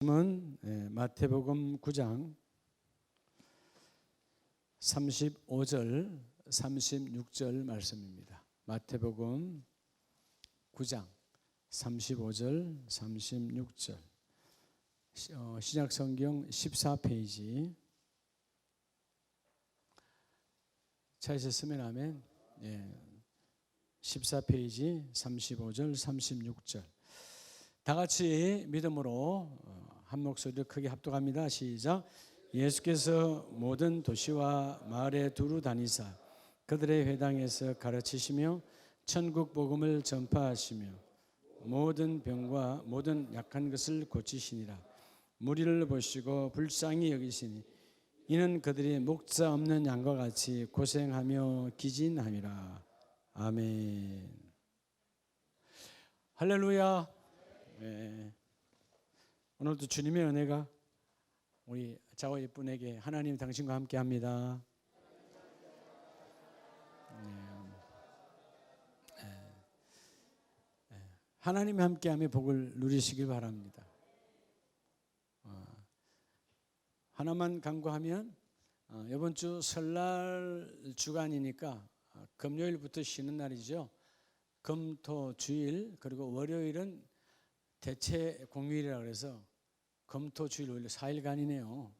말씀은 마태복음 9장 35절 36절 말씀입니다. 마태복음 9장 35절 36절 신약성경 14페이지. 찾으셨으면 아멘. 14페이지 35절 36절 다 같이 믿음으로 한 목소리로 크게 합독합니다. 시작. 예수께서 모든 도시와 마을에 두루 다니사 그들의 회당에서 가르치시며 천국 복음을 전파하시며 모든 병과 모든 약한 것을 고치시니라. 무리를 보시고 불쌍히 여기시니 이는 그들이 목자 없는 양과 같이 고생하며 기진함이라. 아멘. 할렐루야. 오늘도 주님의 은혜가 우리 자와 예쁜에게 하나님 당신과 함께 합니다. 하나님이 함께하며 복을 누리시길 바랍니다. 하나만 간구하면 이번 주 설날 주간이니까 금요일부터 쉬는 날이죠. 금, 토, 주일 그리고 월요일은 대체 공휴일이라 그래서 금, 토, 주일, 월요일 4일간이네요.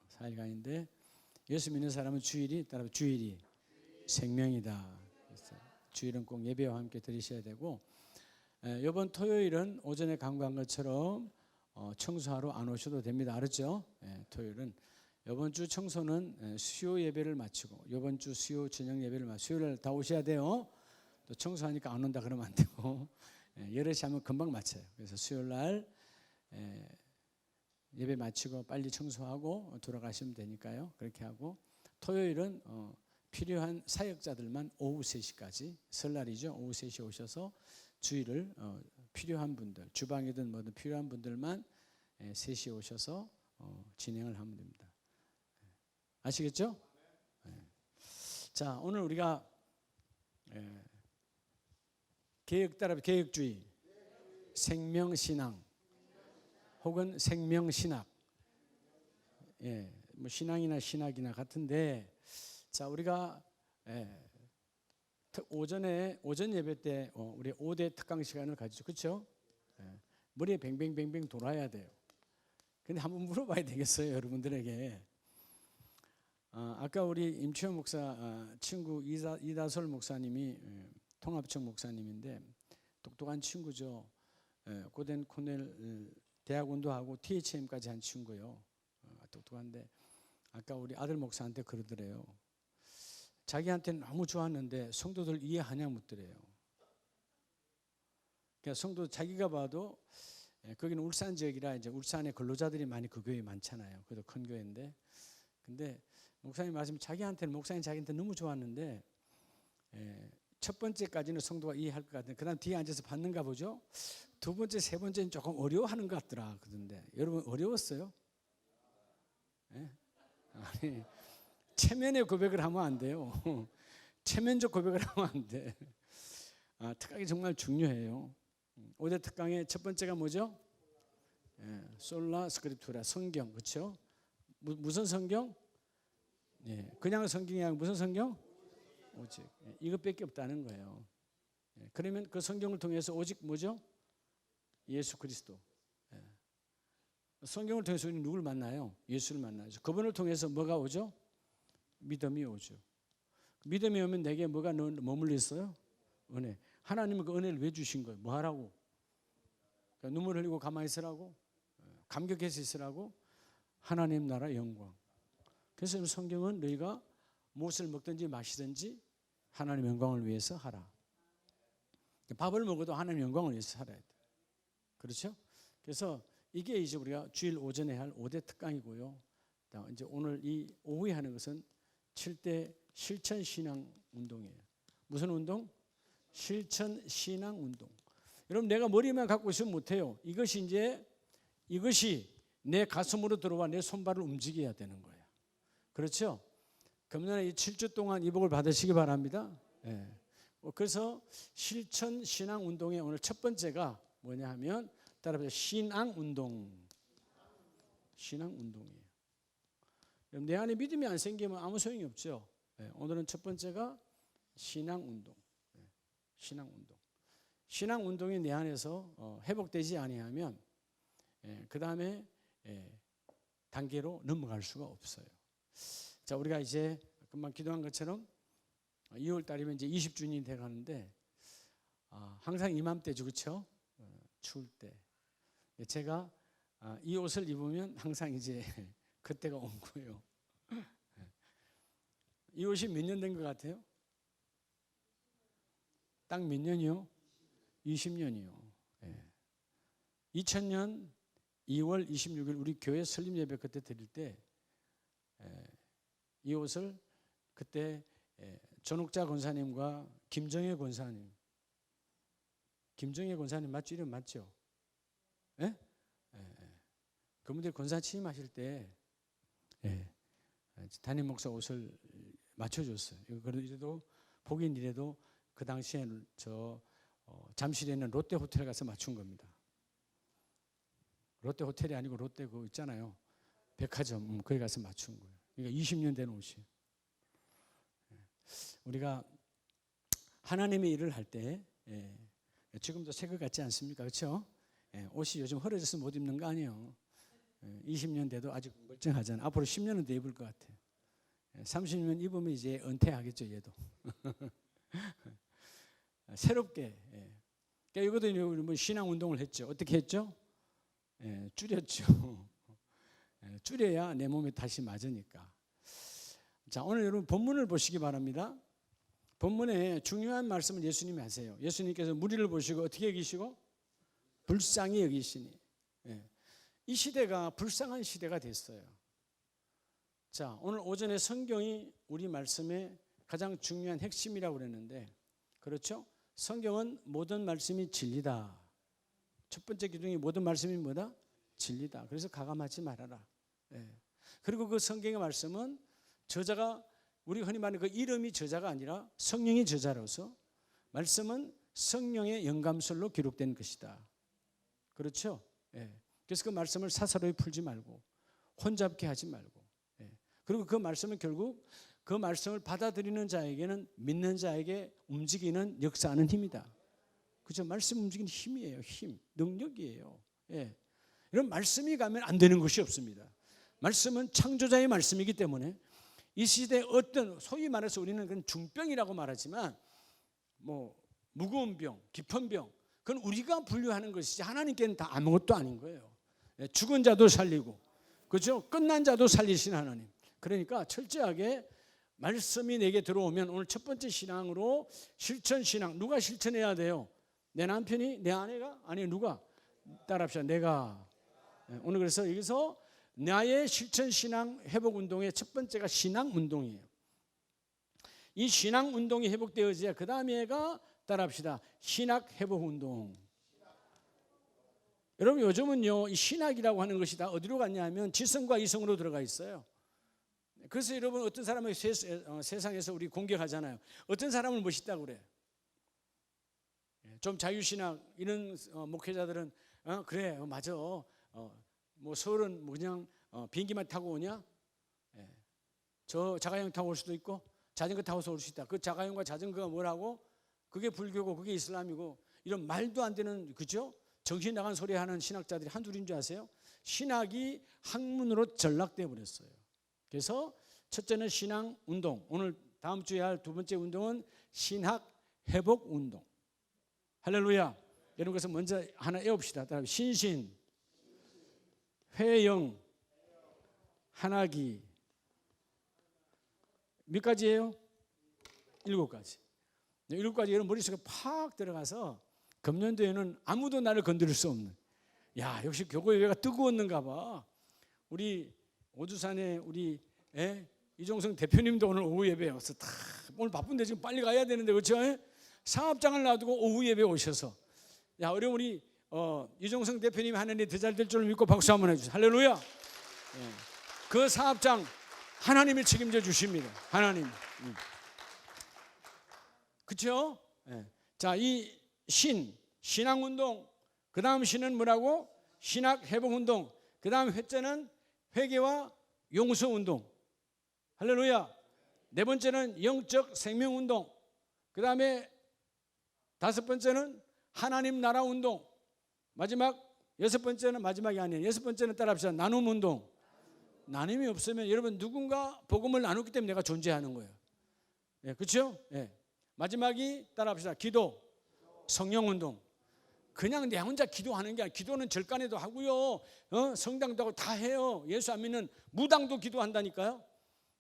4일간인데 예수 믿는 사람은 주일이 따라 주일이 생명이다. 그래서 주일은 꼭 예배와 함께 드리셔야 되고 이번 토요일은 오전에 간구한 것처럼 청소하러 안 오셔도 됩니다. 알았죠? 토요일은 이번 주 청소는 수요 예배를 마치고 이번 주 수요 저녁 예배를 마치고 수요일 다 오셔야 돼요. 또 청소하니까 안 온다 그러면 안 되고 여럿이 하면 금방 마쳐요. 그래서 수요일 날 예배 마치고 빨리 청소하고 돌아가시면 되니까요. 그렇게 하고 토요일은 필요한 사역자들만 오후 3시까지 설날이죠. 오후 3시에 오셔서 주일을 필요한 분들 주방이든 뭐든 필요한 분들만 3시에 오셔서 진행을 하면 됩니다. 아시겠죠? 자, 오늘 우리가 개혁주의, 생명신앙 혹은 생명신학, 뭐 신앙이나 신학이나 같은데, 자 우리가 오전 예배 때 우리 5대 특강 시간을 가지죠, 그렇죠? 머리에 뱅뱅뱅뱅 돌아야 돼요. 근데 한번 물어봐야 되겠어요, 여러분들에게. 아까 우리 임치현 목사 친구 이다솔 목사님이 통합청 목사님인데 똑똑한 친구죠. 고된 코넬 대학원도 하고 THM까지 한 친구요. 똑똑한데 아까 우리 아들 목사한테 그러더래요. 자기한테는 너무 좋았는데 성도들 이해하냐 묻더래요. 그러니까 성도 자기가 봐도 거기는 울산 지역이라 이제 울산에 근로자들이 많이 그 교회 많잖아요. 그래도 큰 교회인데, 근데 목사님 말씀 자기한테는 목사님 자기한테 너무 좋았는데 첫 번째까지는 성도가 이해할 것 같은데 그다음 뒤에 앉아서 받는가 보죠. 두 번째, 세 번째는 조금 어려워하는 것 같더라 그러던데 여러분 어려웠어요? 아니 체면의 고백을 하면 안 돼요. 체면적 고백을 하면 안 돼. 특강이 정말 중요해요. 5대 특강의 첫 번째가 뭐죠? 솔라 스크립투라, 성경, 그렇죠? 무슨 성경? 그냥 성경이 아니라 무슨 성경? 오직. 이것밖에 없다는 거예요. 그러면 그 성경을 통해서 오직 뭐죠? 예수 그리스도. 성경을 통해서 우리는 누굴 만나요? 예수를 만나죠. 그분을 통해서 뭐가 오죠? 믿음이 오죠. 믿음이 오면 내게 뭐가 머물러 있어요? 은혜. 하나님은 그 은혜를 왜 주신 거예요? 뭐 하라고? 그러니까 눈물 흘리고 가만히 있으라고? 감격해서 있으라고? 하나님 나라 영광. 그래서 성경은 너희가 무엇을 먹든지 마시든지 하나님 영광을 위해서 하라. 밥을 먹어도 하나님 영광을 위해서 살아야 돼. 그렇죠? 그래서 이게 이제 우리가 주일 오전에 할 5대 특강이고요. 이제 오늘 이 오후에 하는 것은 7대 실천 신앙 운동이에요. 무슨 운동? 실천 신앙 운동. 여러분 내가 머리만 갖고 있으면 못해요. 이것이 내 가슴으로 들어와 내 손발을 움직여야 되는 거예요. 그렇죠? 금년에 이 7주 동안 이 복을 받으시기 바랍니다. 그래서 실천 신앙 운동의 오늘 첫 번째가 뭐냐 하면 따라서 신앙 운동. 신앙 운동이에요. 내 안에 믿음이 안 생기면 아무 소용이 없죠. 오늘은 첫 번째가 신앙 운동. 신앙 운동. 신앙 운동이 내 안에서 회복되지 아니하면 그 다음에 단계로 넘어갈 수가 없어요. 자, 우리가 이제 금방 기도한 것처럼 2월 달이면 이제 20주년이 돼 가는데 항상 이맘때죠, 그렇죠? 추울 때 제가 이 옷을 입으면 항상 이제 그때가 온 거예요. 이 옷이 몇 년 된 것 같아요? 딱 몇 년이요? 20년이요. 2000년 2월 26일 우리 교회 설립 예배 그때 드릴 때 이 옷을 그때 전옥자 권사님과 김정혜 권사님, 김정혜 권사님 맞죠? 이름 맞죠? 예? 그분들 권사 취임하실 때 담임 목사 옷을 맞춰줬어요. 그래도 복인 이래도 그 당시에 저 잠실에 있는 롯데 호텔 가서 맞춘 겁니다. 롯데 호텔이 아니고 롯데 그거 있잖아요. 백화점 거기 가서 맞춘 거예요. 그러니까 20년 된 옷이. 우리가 하나님의 일을 할 때 지금도 새 것 같지 않습니까? 그렇죠? 옷이 요즘 흐려져서 못 입는 거 아니에요. 20년 돼도 아직 멀쩡하잖아요. 앞으로 10년은 더 입을 것 같아요. 30년 입으면 이제 은퇴하겠죠, 얘도. 새롭게. 그러니까 이것도 뭐 신앙 운동을 했죠. 어떻게 했죠? 줄였죠. 줄여야 내 몸에 다시 맞으니까. 자, 오늘 여러분 본문을 보시기 바랍니다. 본문에 중요한 말씀을 예수님이 하세요. 예수님께서 무리를 보시고 어떻게 여기시고? 불쌍히 여기시니. 이 시대가 불쌍한 시대가 됐어요. 자, 오늘 오전에 성경이 우리 말씀의 가장 중요한 핵심이라고 그랬는데, 그렇죠? 성경은 모든 말씀이 진리다. 첫 번째 기둥이 모든 말씀이 뭐다? 진리다. 그래서 가감하지 말아라. 그리고 그 성경의 말씀은 저자가 우리 흔히 말하는 그 이름이 저자가 아니라 성령이 저자로서 말씀은 성령의 영감설로 기록된 것이다. 그렇죠? 그래서 그 말씀을 사사로이 풀지 말고 혼잡게 하지 말고, 그리고 그 말씀은 결국 그 말씀을 받아들이는 자에게는 믿는 자에게 움직이는 역사하는 힘이다. 그죠? 말씀 움직이는 힘이에요. 힘, 능력이에요. 이런 말씀이 가면 안 되는 것이 없습니다. 말씀은 창조자의 말씀이기 때문에 이 시대에 어떤 소위 말해서 우리는 그건 중병이라고 말하지만 뭐 무거운 병, 깊은 병, 그건 우리가 분류하는 것이지 하나님께는 다 아무것도 아닌 거예요. 죽은 자도 살리고, 그렇죠? 끝난 자도 살리신 하나님. 그러니까 철저하게 말씀이 내게 들어오면 오늘 첫 번째 신앙으로 실천 신앙. 누가 실천해야 돼요? 내 남편이? 내 아내가? 아니, 누가? 따라합시다. 내가. 오늘 그래서 여기서 나의 실천 신앙 회복 운동의 첫 번째가 신앙 운동이에요. 이 신앙 운동이 회복되어져야 그 다음에가 따라합시다. 신학 회복 운동. 여러분 요즘은요 이 신학이라고 하는 것이 다 어디로 갔냐 하면 지성과 이성으로 들어가 있어요. 그래서 여러분 어떤 사람을 세상에서 우리 공격하잖아요. 어떤 사람을 멋있다고 그래. 좀 자유신학 이런 목회자들은 그래 맞아. 뭐 서울은 뭐 그냥 비행기만 타고 오냐? 저 자가용 타고 올 수도 있고 자전거 타고서 올 수 있다. 그 자가용과 자전거가 뭐라고? 그게 불교고 그게 이슬람이고 이런 말도 안 되는, 그죠? 정신 나간 소리 하는 신학자들이 한둘인 줄 아세요? 신학이 학문으로 전락돼 버렸어요. 그래서 첫째는 신앙 운동. 오늘 다음 주에 할 두 번째 운동은 신학 회복 운동. 할렐루야. 여러분 그래서 먼저 하나 외웁시다. 신신, 회영, 하나기. 몇 가지예요? 7가지. 7가지 여러분 머릿속에 팍 들어가서 금년도에는 아무도 나를 건드릴 수 없는. 야, 역시 교회 예배가 뜨거웠는가 봐. 우리 오두산에 우리 이종성 대표님도 오늘 오후 예배에 와서 다 오늘 바쁜데 지금 빨리 가야 되는데 그렇죠? 사업장을 놔두고 오후 예배에 오셔서, 야, 우리 이종성 대표님이 하는 일이 더 잘 될 줄 믿고 박수 한번 해주세요. 할렐루야. 그 사업장 하나님이 책임져 주십니다. 하나님. 그렇죠? 자, 이 신앙운동, 그 다음 신은 뭐라고? 신학 회복운동. 그 다음 회자는 회개와 용서 운동. 할렐루야. 네 번째는 영적 생명 운동. 그 다음에 다섯 번째는 하나님 나라 운동. 마지막 여섯 번째는 마지막이 아니에요. 여섯 번째는 따라합시다. 나눔 운동. 나눔이 없으면 여러분 누군가 복음을 나누기 때문에 내가 존재하는 거예요. 예, 그렇죠? 예. 마지막이 따라합시다. 기도, 성령 운동. 그냥 내 혼자 기도하는 게 아니라 기도는 절간에도 하고요. 성당도 하고 다 해요. 예수 안 믿는 무당도 기도한다니까요.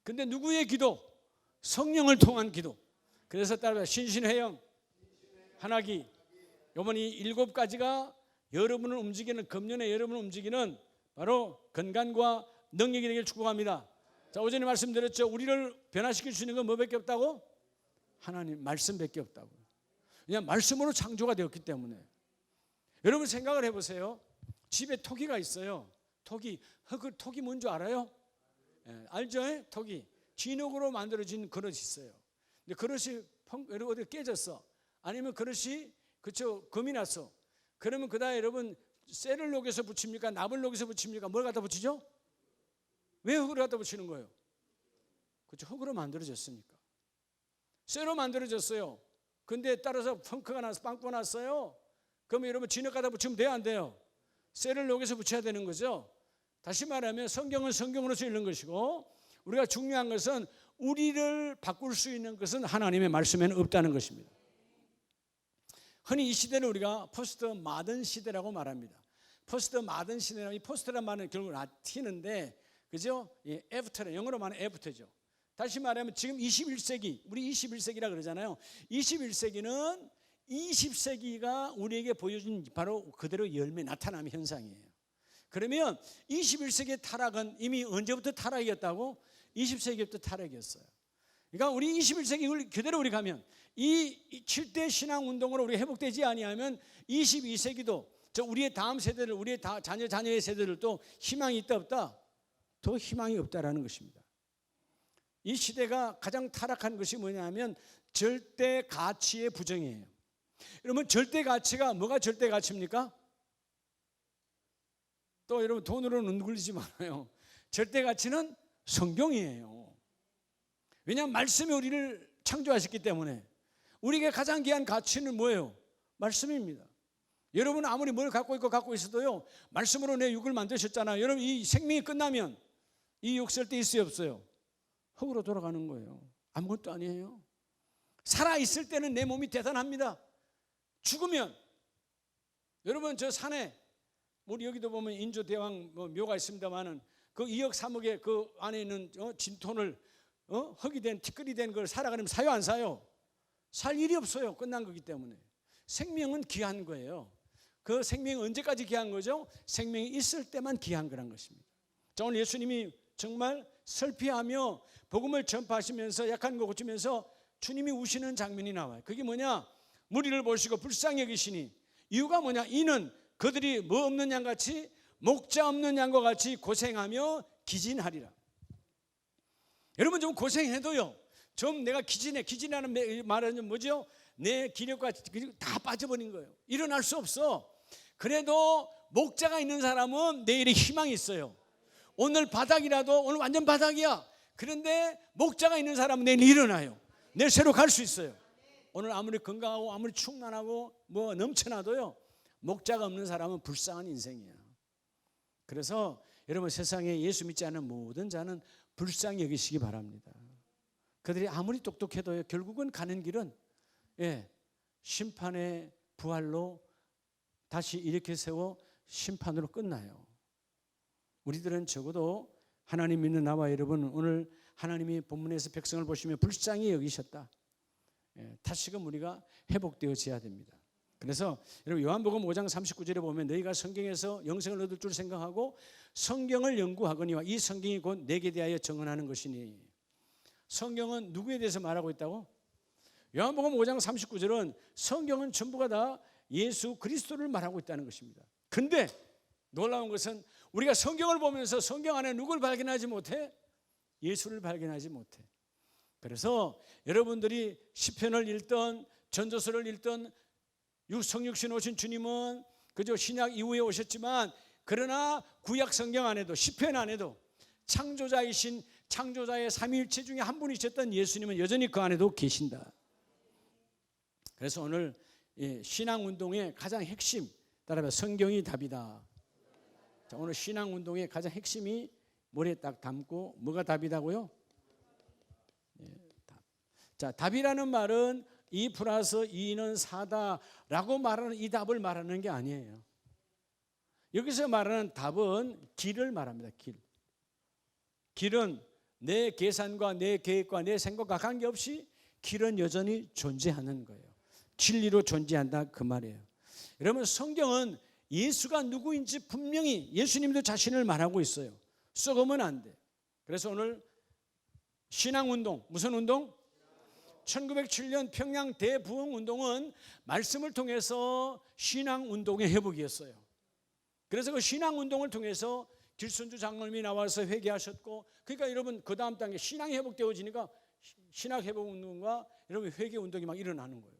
근데 누구의 기도? 성령을 통한 기도. 그래서 따라합시다. 신신회영, 하나기. 이번이 일곱 가지가 여러분을 움직이는, 금년에 여러분을 움직이는 바로 건강과 능력이 되길 축복합니다. 자, 오전에 말씀드렸죠. 우리를 변화시킬 수 있는 건 뭐밖에 없다고? 하나님 말씀밖에 없다고. 그냥 말씀으로 창조가 되었기 때문에. 여러분 생각을 해보세요. 집에 토기가 있어요. 토기. 그 토기 뭔지 알아요? 예, 알죠? 토기. 진흙으로 만들어진 그릇이 있어요. 근데 그릇이 어디 깨졌어. 아니면 그릇이 그쵸 금이 났어. 그러면 그다음에 여러분 쇠를 녹여서 붙입니까? 납을 녹여서 붙입니까? 뭘 갖다 붙이죠? 왜 흙을 갖다 붙이는 거예요? 그렇죠. 흙으로 만들어졌으니까. 쇠로 만들어졌어요. 근데 따라서 펑크가 나서 빵꾸가 났어요. 그러면 여러분 진흙 갖다 붙이면 돼요? 안 돼요? 쇠를 녹여서 붙여야 되는 거죠. 다시 말하면 성경은 성경으로서 읽는 것이고 우리가 중요한 것은 우리를 바꿀 수 있는 것은 하나님의 말씀에는 없다는 것입니다. 흔히 이 시대를 우리가 포스트 마든 시대라고 말합니다. 포스트 마든 시대라고, 이 포스트란 말은 결국 라틴인데 그죠? 예, 애프터는 영어로 말하면 애프터죠. 다시 말하면 지금 21세기, 우리 21세기라 그러잖아요. 21세기는 20세기가 우리에게 보여준 바로 그대로 열매 나타남의 현상이에요. 그러면 21세기의 타락은 이미 언제부터 타락이었다고? 20세기부터 타락이었어요. 그러니까 우리 21세기 그대로 우리 가면 이 7대 신앙 운동으로 우리 회복되지 아니하면 22세기도 우리의 다음 세대들, 우리의 자녀의 세대들도 희망이 있다 없다? 더 희망이 없다라는 것입니다. 이 시대가 가장 타락한 것이 뭐냐면 절대 가치의 부정이에요. 여러분 절대 가치가 뭐가 절대 가치입니까? 또 여러분 돈으로는 굴리지 말아요. 절대 가치는 성경이에요. 왜냐하면 말씀이 우리를 창조하셨기 때문에 우리에게 가장 귀한 가치는 뭐예요? 말씀입니다. 여러분 아무리 뭘 갖고 있고 갖고 있어도요 말씀으로 내 육을 만드셨잖아요. 여러분 이 생명이 끝나면 이 육 쓸 데 있어요 없어요? 흙으로 돌아가는 거예요. 아무것도 아니에요. 살아있을 때는 내 몸이 대단합니다. 죽으면 여러분 저 산에 우리 여기도 보면 인조대왕 묘가 있습니다만은 그 2억 3억의 그 안에 있는 진톤을 흙이 된 티끌이 된 걸 살아가려면 사요 안 사요? 살 일이 없어요. 끝난 거기 때문에. 생명은 귀한 거예요. 그 생명이 언제까지 귀한 거죠? 생명이 있을 때만 귀한 거란 것입니다. 자, 오늘 예수님이 정말 설피하며 복음을 전파하시면서 약한 거 고치면서 주님이 우시는 장면이 나와요. 그게 뭐냐? 무리를 보시고 불쌍히 여기시니 이유가 뭐냐? 이는 그들이 뭐 없는 양같이 목자 없는 양과 같이 고생하며 기진하리라. 여러분 좀 고생해도요 좀 내가 기진하는 말은 뭐죠? 내 기력과 다 빠져버린 거예요. 일어날 수 없어. 그래도 목자가 있는 사람은 내일에 희망이 있어요. 오늘 바닥이라도 오늘 완전 바닥이야. 그런데 목자가 있는 사람은 내일 일어나요. 내일 새로 갈 수 있어요. 오늘 아무리 건강하고 아무리 충만하고 뭐 넘쳐나도요 목자가 없는 사람은 불쌍한 인생이야. 그래서 여러분 세상에 예수 믿지 않는 모든 자는 불쌍히 여기시기 바랍니다. 그들이 아무리 똑똑해도요 결국은 가는 길은 심판의 부활로 다시 일으켜 세워 심판으로 끝나요. 우리들은 적어도 하나님 믿는 나와 여러분 오늘 하나님이 본문에서 백성을 보시며 불쌍히 여기셨다. 다시금 우리가 회복되어져야 됩니다. 그래서 여러분 요한복음 5장 39절에 보면 너희가 성경에서 영생을 얻을 줄 생각하고 성경을 연구하거니와 이 성경이 곧 내게 대하여 증언하는 것이니. 성경은 누구에 대해서 말하고 있다고? 요한복음 5장 39절은 성경은 전부가 다 예수 그리스도를 말하고 있다는 것입니다. 근데 놀라운 것은 우리가 성경을 보면서 성경 안에 누굴 발견하지 못해? 예수를 발견하지 못해. 그래서 여러분들이 시편을 읽던 전도서를 읽던 성육신 오신 주님은 그저 신약 이후에 오셨지만 그러나 구약 성경 안에도 시편 안에도 창조자이신 창조자의 삼위일체 중에 한 분이셨던 예수님은 여전히 그 안에도 계신다. 그래서 오늘 신앙운동의 가장 핵심, 따라서 성경이 답이다. 자, 오늘 신앙운동의 가장 핵심이 머리에 딱 담고 뭐가 답이다고요? 답. 자, 답이라는 말은 2 플러스 2는 4다라고 말하는 이 답을 말하는 게 아니에요. 여기서 말하는 답은 길을 말합니다. 길은 내 계산과 내 계획과 내 생각과 관계없이 길은 여전히 존재하는 거예요. 진리로 존재한다 그 말이에요. 여러분, 성경은 예수가 누구인지 분명히 예수님도 자신을 말하고 있어요. 썩으면 안 돼. 그래서 오늘 신앙운동, 무슨 운동? 1907년 평양 대부흥운동은 말씀을 통해서 신앙운동의 회복이었어요. 그래서 그 신앙운동을 통해서 길순주 장로님이 나와서 회개하셨고, 그러니까 여러분 그 다음 단계 신앙이 회복되어지니까 신학회복운동과 여러분 회개운동이 막 일어나는 거예요.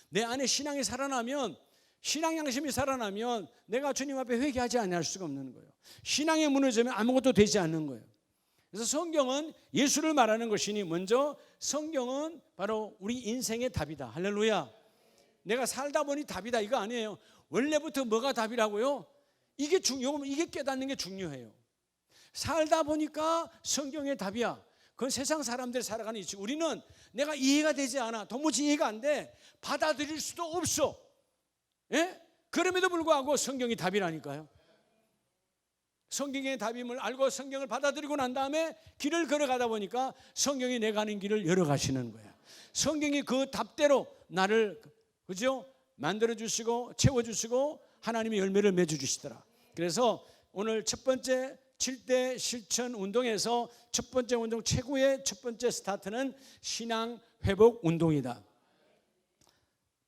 내 안에 신앙이 살아나면, 신앙 양심이 살아나면 내가 주님 앞에 회개하지 않을 수가 없는 거예요. 신앙이 무너지면 아무것도 되지 않는 거예요. 그래서 성경은 예수를 말하는 것이니 먼저 성경은 바로 우리 인생의 답이다. 할렐루야. 내가 살다 보니 답이다 이거 아니에요. 원래부터 뭐가 답이라고요? 이게 깨닫는 게 중요해요. 살다 보니까 성경의 답이야. 그건 세상 사람들이 살아가는 이치. 우리는 내가 이해가 되지 않아. 도무지 이해가 안 돼. 받아들일 수도 없어. 예? 그럼에도 불구하고 성경이 답이라니까요. 성경의 답임을 알고 성경을 받아들이고 난 다음에 길을 걸어가다 보니까 성경이 내가 가는 길을 열어가시는 거야. 성경이 그 답대로 나를, 그죠? 만들어주시고 채워주시고 하나님의 열매를 맺어주시더라. 그래서 오늘 첫 번째 7대 실천 운동에서 첫 번째 운동, 최고의 첫 번째 스타트는 신앙 회복 운동이다.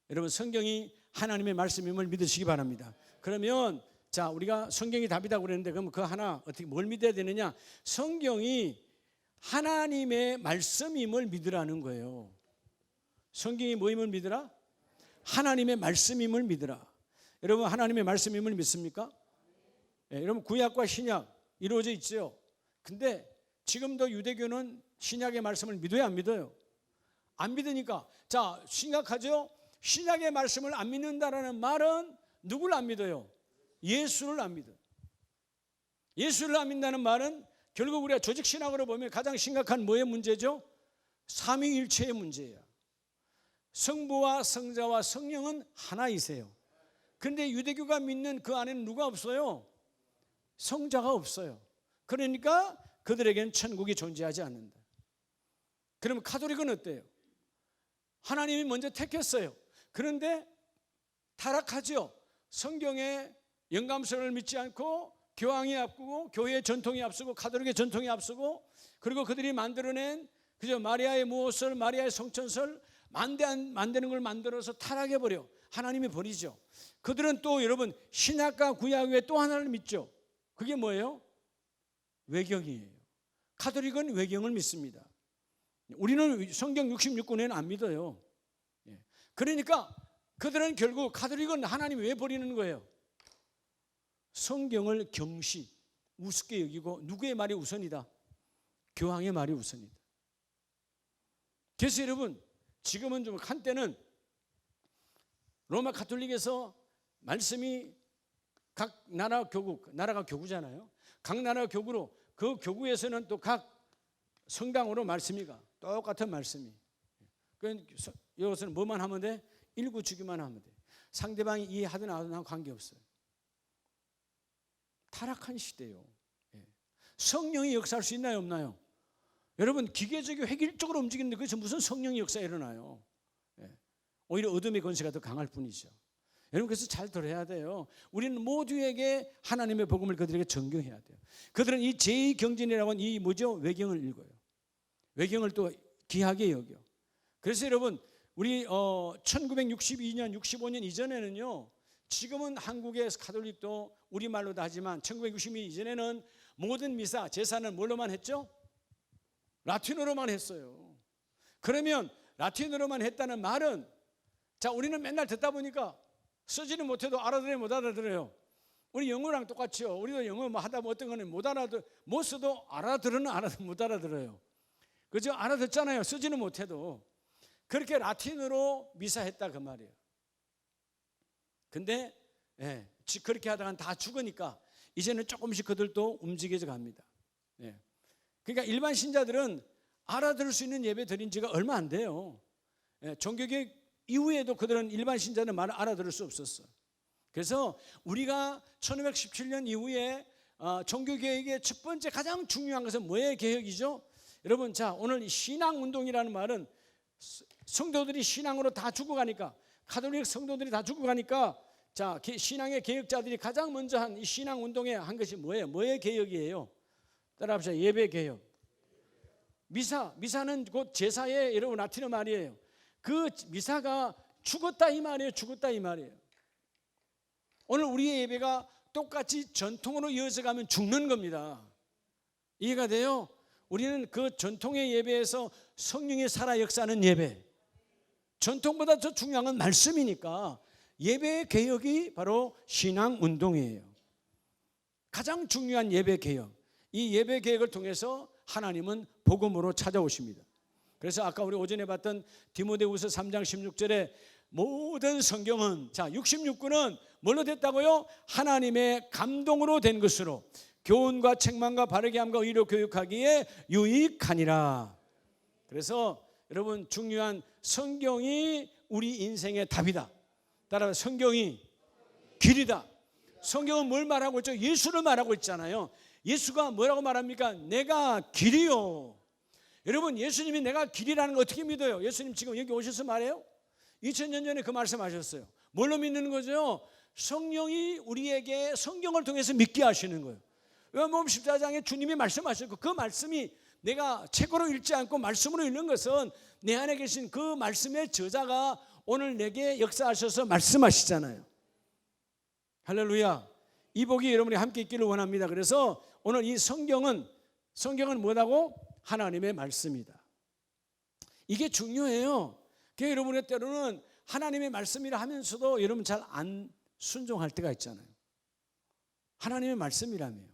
여러분, 성경이 하나님의 말씀임을 믿으시기 바랍니다. 그러면 자, 우리가 성경이 답이다 그랬는데 그럼 그 하나 어떻게 뭘 믿어야 되느냐? 성경이 하나님의 말씀임을 믿으라는 거예요. 성경이 뭐임을 믿으라? 하나님의 말씀임을 믿으라. 여러분, 하나님의 말씀임을 믿습니까? 네, 여러분, 구약과 신약 이루어져 있죠. 근데 지금도 유대교는 신약의 말씀을 믿어요, 안 믿어요? 안 믿으니까, 자, 심각하죠? 신약의 말씀을 안 믿는다라는 말은 누구를 안 믿어요? 예수를 안 믿어요. 예수를 안 믿는다는 말은 결국 우리가 조직신학으로 보면 가장 심각한 뭐의 문제죠? 삼위일체의 문제예요. 성부와 성자와 성령은 하나이세요. 그런데 유대교가 믿는 그 안에는 누가 없어요? 성자가 없어요. 그러니까 그들에게는 천국이 존재하지 않는다. 그러면 가톨릭은 어때요? 하나님이 먼저 택했어요. 그런데 타락하죠. 성경의 영감성을 믿지 않고 교황이 앞서고 교회의 전통이 앞서고 가톨릭의 전통이 앞서고, 그리고 그들이 만들어낸 그저 마리아의 무엇을, 마리아의 성천설 만드는 걸 만들어서 타락해버려. 하나님이 버리죠. 그들은 또 여러분 신약과 구약 외에 또 하나를 믿죠. 그게 뭐예요? 외경이에요. 가톨릭은 외경을 믿습니다. 우리는 성경 66권에는 안 믿어요. 그러니까 그들은 결국, 가톨릭은 하나님 왜 버리는 거예요? 성경을 경시, 우습게 여기고 누구의 말이 우선이다? 교황의 말이 우선이다. 그래서 여러분, 지금은 좀 한때는 로마 가톨릭에서 말씀이 각 나라 교국, 나라가 교구잖아요. 각 나라 교구로, 그 교구에서는 또 각 성당으로 말씀이 가. 똑같은 말씀이. 여기서는 뭐만 하면 돼? 일구주기만 하면 돼. 상대방이 이해하든 안 하든 관계없어요. 타락한 시대요. 성령이 역사할 수 있나요, 없나요? 여러분, 기계적이고 획일적으로 움직이는데 그것이 무슨 성령의 역사가 일어나요? 오히려 어둠의 권세가 더 강할 뿐이죠. 여러분, 그래서 잘 들어야 돼요. 우리는 모두에게 하나님의 복음을 그들에게 전경해야 돼요. 그들은 이 제2경전이라고 하는 이 뭐죠? 외경을 읽어요. 외경을 또 귀하게 여겨. 그래서 여러분, 우리 1962년, 65년 이전에는요, 지금은 한국의 가톨릭도 우리말로도 하지만 1962년 이전에는 모든 미사, 제사는 뭘로만 했죠? 라틴어로만 했어요. 그러면 라틴어로만 했다는 말은, 자, 우리는 맨날 듣다 보니까 쓰지는 못해도 알아들어요, 못 알아들어요? 우리 영어랑 똑같죠. 우리도 영어 뭐 하다 보면 어떤 거는 못 써도 못 알아들어요. 그죠? 알아듣잖아요. 쓰지는 못해도. 그렇게 라틴어로 미사했다 그 말이에요. 근데 그렇게 하다가 다 죽으니까 이제는 조금씩 그들도 움직여져 갑니다. 그러니까 일반 신자들은 알아들을 수 있는 예배 드린 지가 얼마 안 돼요. 종교개혁 이후에도 그들은 일반 신자는 말을 알아들을 수 없었어. 그래서 우리가 1517년 이후에 종교개혁의 첫 번째 가장 중요한 것은 뭐의 개혁이죠? 여러분, 자, 오늘 신앙운동이라는 말은 성도들이 신앙으로 다 죽어가니까, 가톨릭 성도들이 다 죽어가니까, 자, 신앙의 개혁자들이 가장 먼저 한 이 신앙운동에 한 것이 뭐예요? 뭐의 개혁이에요? 따라합시다. 예배 개혁. 미사는 곧 제사의 여러분 라틴어 말이에요. 그 미사가 죽었다 이 말이에요. 죽었다 이 말이에요. 오늘 우리의 예배가 똑같이 전통으로 이어져 가면 죽는 겁니다. 이해가 돼요? 우리는 그 전통의 예배에서 성령이 살아 역사하는 예배, 전통보다 더 중요한 건 말씀이니까 예배 개혁이 바로 신앙 운동이에요. 가장 중요한 예배 개혁. 이 예배 개혁을 통해서 하나님은 복음으로 찾아오십니다. 그래서 아까 우리 오전에 봤던 디모데후서 3장 16절에 모든 성경은, 자, 66권은 뭘로 됐다고요? 하나님의 감동으로 된 것으로 교훈과 책망과 바르게 함과 의로 교육하기에 유익하니라. 그래서 여러분, 중요한 성경이 우리 인생의 답이다. 따라서 성경이 길이다. 성경은 뭘 말하고 있죠? 예수를 말하고 있잖아요. 예수가 뭐라고 말합니까? 내가 길이요. 여러분, 예수님이 내가 길이라는 거 어떻게 믿어요? 예수님 지금 여기 오셔서 말해요? 2000년 전에 그 말씀하셨어요. 뭘로 믿는 거죠? 성령이 우리에게 성경을 통해서 믿게 하시는 거예요. 요한복음 14장에 주님이 말씀하셨고, 그 말씀이 내가 책으로 읽지 않고 말씀으로 읽는 것은 내 안에 계신 그 말씀의 저자가 오늘 내게 역사하셔서 말씀하시잖아요. 할렐루야. 이 복이 여러분이 함께 있기를 원합니다. 그래서 오늘 이 성경은 뭐라고? 하나님의 말씀이다. 이게 중요해요. 그러니까 여러분의 때로는 하나님의 말씀이라 하면서도 여러분 잘 안 순종할 때가 있잖아요. 하나님의 말씀이라며요.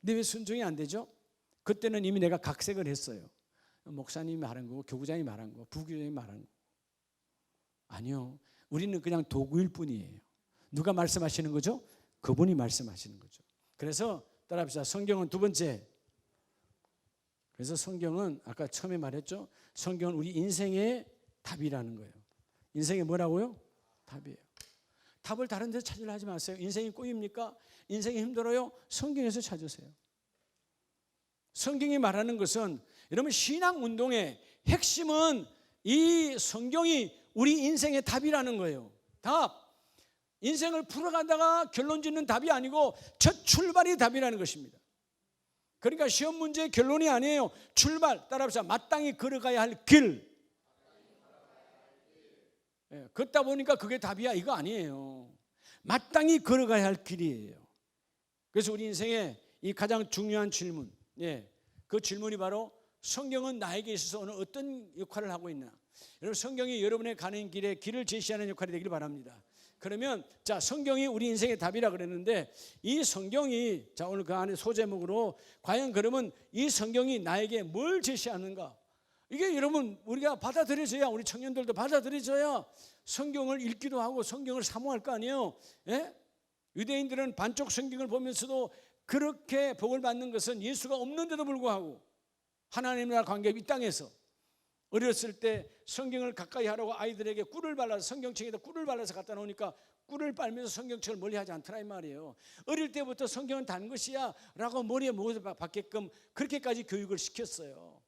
근데 왜 순종이 안 되죠? 그때는 이미 내가 각색을 했어요. 목사님이 말한 거고, 교구장이 말한 거고, 부교장이 말한 거고. 아니요. 우리는 그냥 도구일 뿐이에요. 누가 말씀하시는 거죠? 그분이 말씀하시는 거죠. 그래서 따라합시다. 성경은 두 번째. 그래서 성경은 아까 처음에 말했죠. 성경은 우리 인생의 답이라는 거예요. 인생이 뭐라고요? 답이에요. 답을 다른 데서 찾으려 하지 마세요. 인생이 꼬입니까? 인생이 힘들어요? 성경에서 찾으세요. 성경이 말하는 것은, 여러분, 신앙운동의 핵심은 이 성경이 우리 인생의 답이라는 거예요. 답. 인생을 풀어가다가 결론 짓는 답이 아니고 첫 출발이 답이라는 것입니다. 그러니까 시험 문제의 결론이 아니에요. 출발, 따라합시다. 마땅히 걸어가야 할 길. 걷다 보니까 그게 답이야, 이거 아니에요. 마땅히 걸어가야 할 길이에요. 그래서 우리 인생의 이 가장 중요한 질문, 그 질문이 바로 성경은 나에게 있어서 오늘 어떤 역할을 하고 있나. 여러분, 성경이 여러분의 가는 길에 길을 제시하는 역할이 되길 바랍니다. 그러면 자, 성경이 우리 인생의 답이라 그랬는데, 이 성경이, 자, 오늘 그 안에 소제목으로 과연 그러면 이 성경이 나에게 뭘 제시하는가? 이게 여러분 우리가 받아들여져야, 우리 청년들도 받아들여져야 성경을 읽기도 하고 성경을 사모할 거 아니에요. 유대인들은 반쪽 성경을 보면서도 그렇게 복을 받는 것은 예수가 없는데도 불구하고 하나님과 관계 이 땅에서 어렸을 때 성경을 가까이 하라고 아이들에게 꿀을 발라서, 성경책에다 꿀을 발라서 갖다 놓으니까 꿀을 빨면서 성경책을 멀리 하지 않더라 이 말이에요. 어릴 때부터 성경은 단 것이야 라고 머리에 못 박게끔 그렇게까지 교육을 시켰어요.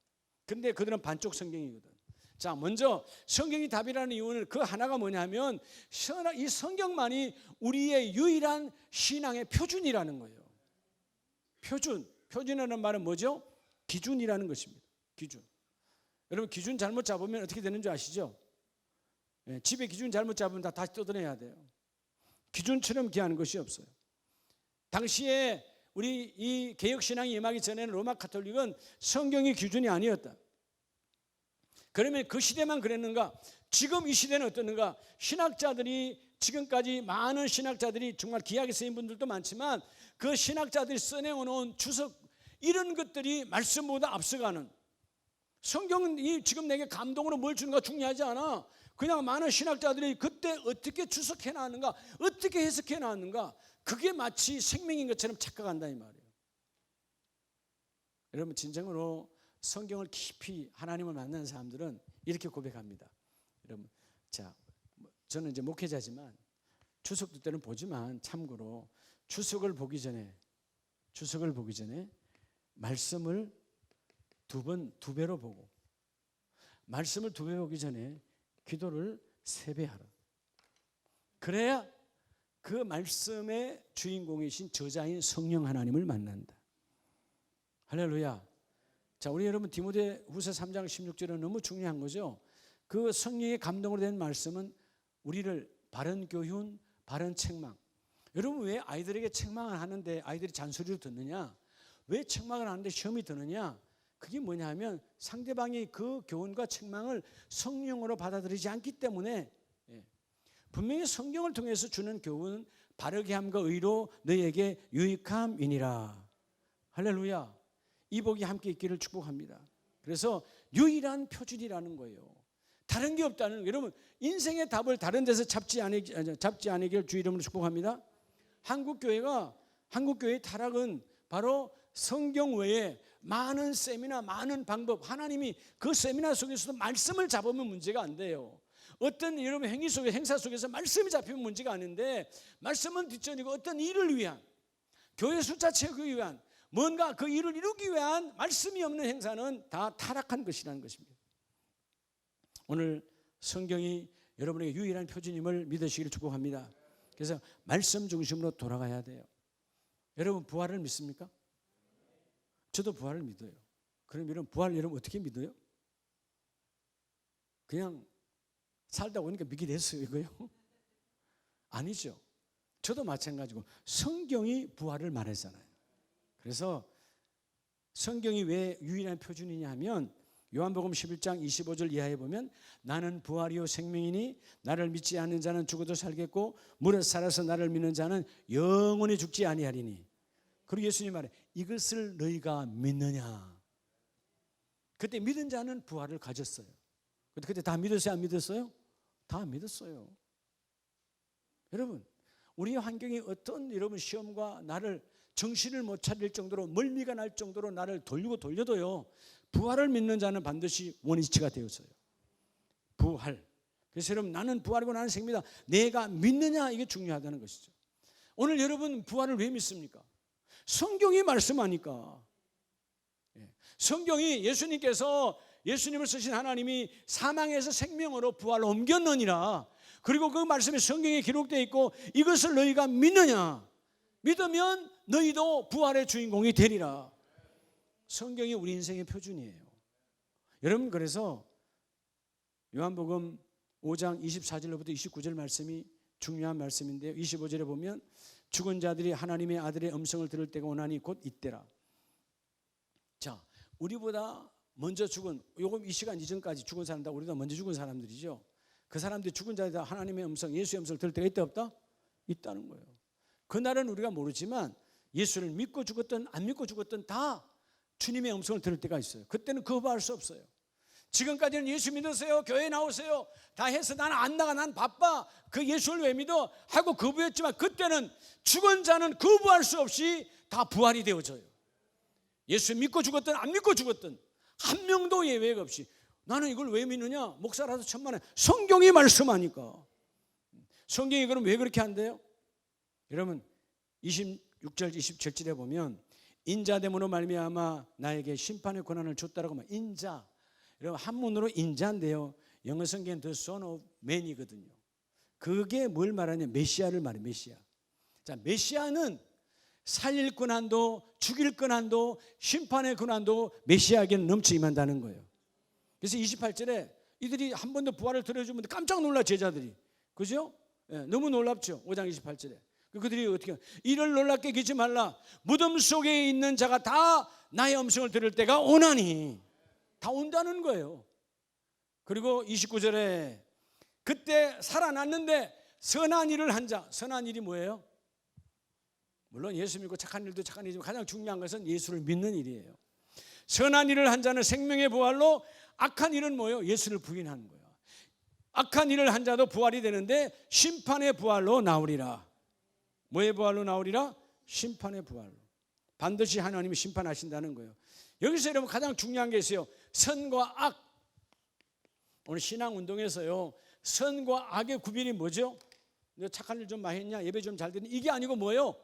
근데 그들은 반쪽 성경이거든. 자, 먼저 성경이 답이라는 이유는 그 하나가 뭐냐면, 이 성경만이 우리의 유일한 신앙의 표준이라는 거예요. 표준이라는 말은 뭐죠? 기준이라는 것입니다. 기준. 여러분, 기준 잘못 잡으면 어떻게 되는 줄 아시죠? 집에 기준 잘못 잡으면 다 다시 뜯어내야 돼요. 기준처럼 귀한 것이 없어요. 당시에 우리 이 개혁신앙이 임하기 전에는 로마 가톨릭은 성경이 기준이 아니었다. 그러면 그 시대만 그랬는가? 지금 이 시대는 어떻는가? 신학자들이 지금까지 많은 신학자들이 정말 귀하게 쓰인 분들도 많지만 그 신학자들이 써내어놓은 주석 이런 것들이 말씀보다 앞서가는, 성경이 지금 내게 감동으로 뭘 주는가 중요하지 않아. 그냥 많은 신학자들이 그때 어떻게 주석해 놨는가, 어떻게 해석해 놨는가, 그게 마치 생명인 것처럼 착각한다 이 말이에요. 여러분, 진정으로 성경을 깊이 하나님을 만나는 사람들은 이렇게 고백합니다. 여러분, 자, 저는 이제 목회자지만 주석도 때는 보지만 참고로 주석을 보기 전에 말씀을 두 배로 보고, 말씀을 2배 보기 전에 기도를 3배 하라. 그래야 그 말씀의 주인공이신 저자인 성령 하나님을 만난다. 할렐루야. 자, 우리 여러분 디모데후서 3장 16절은 너무 중요한 거죠. 그 성령의 감동으로 된 말씀은 우리를 바른 교훈, 바른 책망. 여러분, 왜 아이들에게 책망을 하는데 아이들이 잔소리를 듣느냐? 왜 책망을 하는데 시험이 드느냐? 그게 뭐냐면 상대방이 그 교훈과 책망을 성령으로 받아들이지 않기 때문에. 분명히 성경을 통해서 주는 교훈은 바르게 함과 의로 너희에게 유익함이니라. 할렐루야. 이 복이 함께 있기를 축복합니다. 그래서 유일한 표준이라는 거예요. 다른 게 없다는 거예요. 여러분, 인생의 답을 다른 데서 잡지 않으길 주 이름으로 축복합니다. 한국교회의 타락은 바로 성경 외에 많은 세미나, 많은 방법, 하나님이 그 세미나 속에서도 말씀을 잡으면 문제가 안 돼요. 어떤 여러분 행사 속에서 말씀이 잡히면 문제가 아닌데, 말씀은 뒷전이고 어떤 일을 위한, 교회 숫자 채우기 위한, 뭔가 그 일을 이루기 위한 말씀이 없는 행사는 다 타락한 것이라는 것입니다. 오늘 성경이 여러분에게 유일한 표준임을 믿으시기를 축복합니다. 그래서 말씀 중심으로 돌아가야 돼요. 여러분, 부활을 믿습니까? 저도 부활을 믿어요. 그럼 여러분, 부활 여러분 어떻게 믿어요? 그냥 살다 보니까 믿게 됐어요, 이거요? 아니죠. 저도 마찬가지고 성경이 부활을 말하잖아요. 그래서 성경이 왜 유일한 표준이냐 하면 요한복음 11장 25절 이하에 보면 나는 부활이요 생명이니 나를 믿지 않는 자는 죽어도 살겠고 무릇 살아서 나를 믿는 자는 영원히 죽지 아니하리니. 그리고 예수님 말해 이것을 너희가 믿느냐. 그때 믿은 자는 부활을 가졌어요. 그때 다 믿었어요, 안 믿었어요? 다 믿었어요. 여러분, 우리 환경이 어떤 여러분 시험과 나를 정신을 못 차릴 정도로 멀미가 날 정도로 나를 돌려도요, 부활을 믿는 자는 반드시 원위치가 되었어요. 부활. 그래서 여러분, 나는 부활이고 나는 생명이다. 내가 믿느냐, 이게 중요하다는 것이죠. 오늘 여러분 부활을 왜 믿습니까? 성경이 말씀하니까. 성경이 예수님을 쓰신 하나님이 사망에서 생명으로 부활로 옮겼느니라. 그리고 그 말씀이 성경에 기록되어 있고 이것을 너희가 믿느냐? 믿으면 너희도 부활의 주인공이 되리라. 성경이 우리 인생의 표준이에요. 여러분, 그래서 요한복음 5장 24절로부터 29절 말씀이 중요한 말씀인데요. 25절에 보면 죽은 자들이 하나님의 아들의 음성을 들을 때가 오나니 곧 이때라. 자, 우리보다 먼저 죽은, 요금 이 시간 이전까지 죽은 사람들, 우리보다 먼저 죽은 사람들이죠. 그 사람들이 죽은 자들 하나님의 음성, 예수의 음성을 들을 때가 있다 없다? 있다는 거예요. 그날은 우리가 모르지만 예수를 믿고 죽었든 안 믿고 죽었든 다 주님의 음성을 들을 때가 있어요. 그때는 거부할 수 없어요. 지금까지는 예수 믿으세요, 교회 나오세요 다 해서 나는 안 나가, 난 바빠, 그 예수를 왜 믿어? 하고 거부했지만 그때는 죽은 자는 거부할 수 없이 다 부활이 되어져요. 예수 믿고 죽었든 안 믿고 죽었든 한 명도 예외가 없이. 나는 이걸 왜 믿느냐? 목사라도 천만에 성경이 말씀하니까. 성경이 그럼 왜 그렇게 한대요? 여러분 26절 27절에 보면 인자됨으로 말미암아 나에게 심판의 권한을 줬다라고 말. 인자, 여러분 한문으로 인자인데요, 영어 성경은 the son of man이거든요. 그게 뭘 말하냐? 메시아를 말해. 메시아. 자, 메시아는 살릴 권한도 죽일 권한도 심판의 권한도 메시아에게는 넘쳐 임한다는 거예요. 그래서 28절에 이들이 한 번 더 부활을 들어주면 깜짝 놀라, 제자들이. 그죠? 너무 놀랍죠. 5장 28절에 그들이 어떻게 이를 놀랍게 여기지 말라. 무덤 속에 있는 자가 다 나의 음성을 들을 때가 오나니. 다 온다는 거예요. 그리고 29절에 그때 살아났는데 선한 일을 한 자, 선한 일이 뭐예요? 물론 예수 믿고 착한 일도 착한 일이지만 가장 중요한 것은 예수를 믿는 일이에요. 선한 일을 한 자는 생명의 부활로, 악한 일은 뭐예요? 예수를 부인하는 거예요. 악한 일을 한 자도 부활이 되는데 심판의 부활로 나오리라. 뭐의 부활로 나오리라? 심판의 부활로. 반드시 하나님이 심판하신다는 거예요. 여기서 여러분 가장 중요한 게 있어요. 선과 악. 오늘 신앙운동에서요, 선과 악의 구별이 뭐죠? 너 착한 일 좀 많이 했냐? 예배 좀 잘 드리냐? 이게 아니고 뭐예요?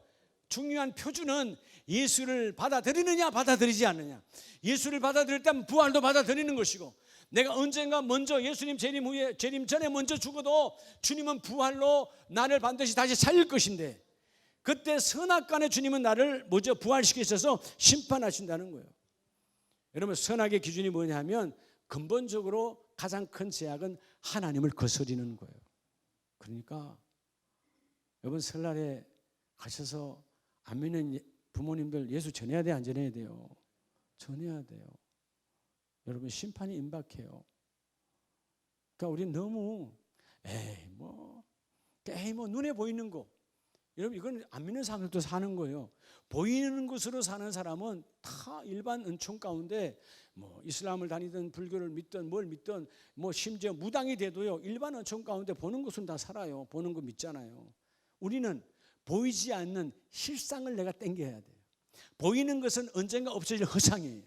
중요한 표준은 예수를 받아들이느냐 받아들이지 않느냐. 예수를 받아들일 때는 부활도 받아들이는 것이고, 내가 언젠가 먼저 예수님 재림 후에, 재림 전에 먼저 죽어도 주님은 부활로 나를 반드시 다시 살릴 것인데, 그때 선악간에 주님은 나를 먼저 부활시키셔서 심판하신다는 거예요. 여러분, 선악의 기준이 뭐냐면 근본적으로 가장 큰 제약은 하나님을 거스리는 거예요. 그러니까 여러분, 설날에 가셔서 안 믿는 부모님들 예수 전해야 돼, 안 전해야 돼요? 전해야 돼요. 여러분, 심판이 임박해요. 그러니까 우리 너무 에이 뭐 눈에 보이는 거, 여러분 이건 안 믿는 사람들도 사는 거예요. 보이는 것으로 사는 사람은 다 일반 은총 가운데 뭐 이슬람을 다니든 불교를 믿든 뭘 믿든 뭐 심지어 무당이 돼도요, 일반 은총 가운데 보는 것은 다 살아요. 보는 거 믿잖아요. 우리는 보이지 않는 실상을 내가 땡겨야 돼요. 보이는 것은 언젠가 없어질 허상이에요.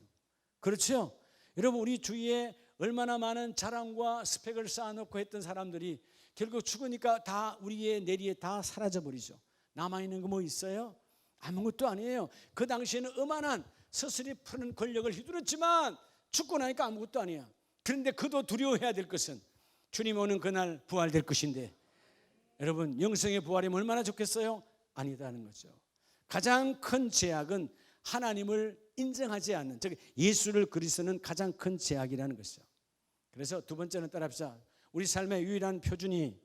그렇죠? 여러분, 우리 주위에 얼마나 많은 자랑과 스펙을 쌓아놓고 했던 사람들이 결국 죽으니까 다 우리의 내리에 다 사라져버리죠. 남아있는 거 뭐 있어요? 아무것도 아니에요. 그 당시에는 어마한 서슬이 푸는 권력을 휘두르지만 죽고 나니까 아무것도 아니야. 그런데 그도 두려워해야 될 것은 주님 오는 그날 부활될 것인데, 여러분, 영생의 부활이면 얼마나 좋겠어요? 아니다는 거죠. 가장 큰 제약은 하나님을 인정하지 않는, 즉 예수를 그리스도는 가장 큰 제약이라는 것이죠. 그래서 두 번째는 따라합시다. 우리 삶의 유일한 표준이,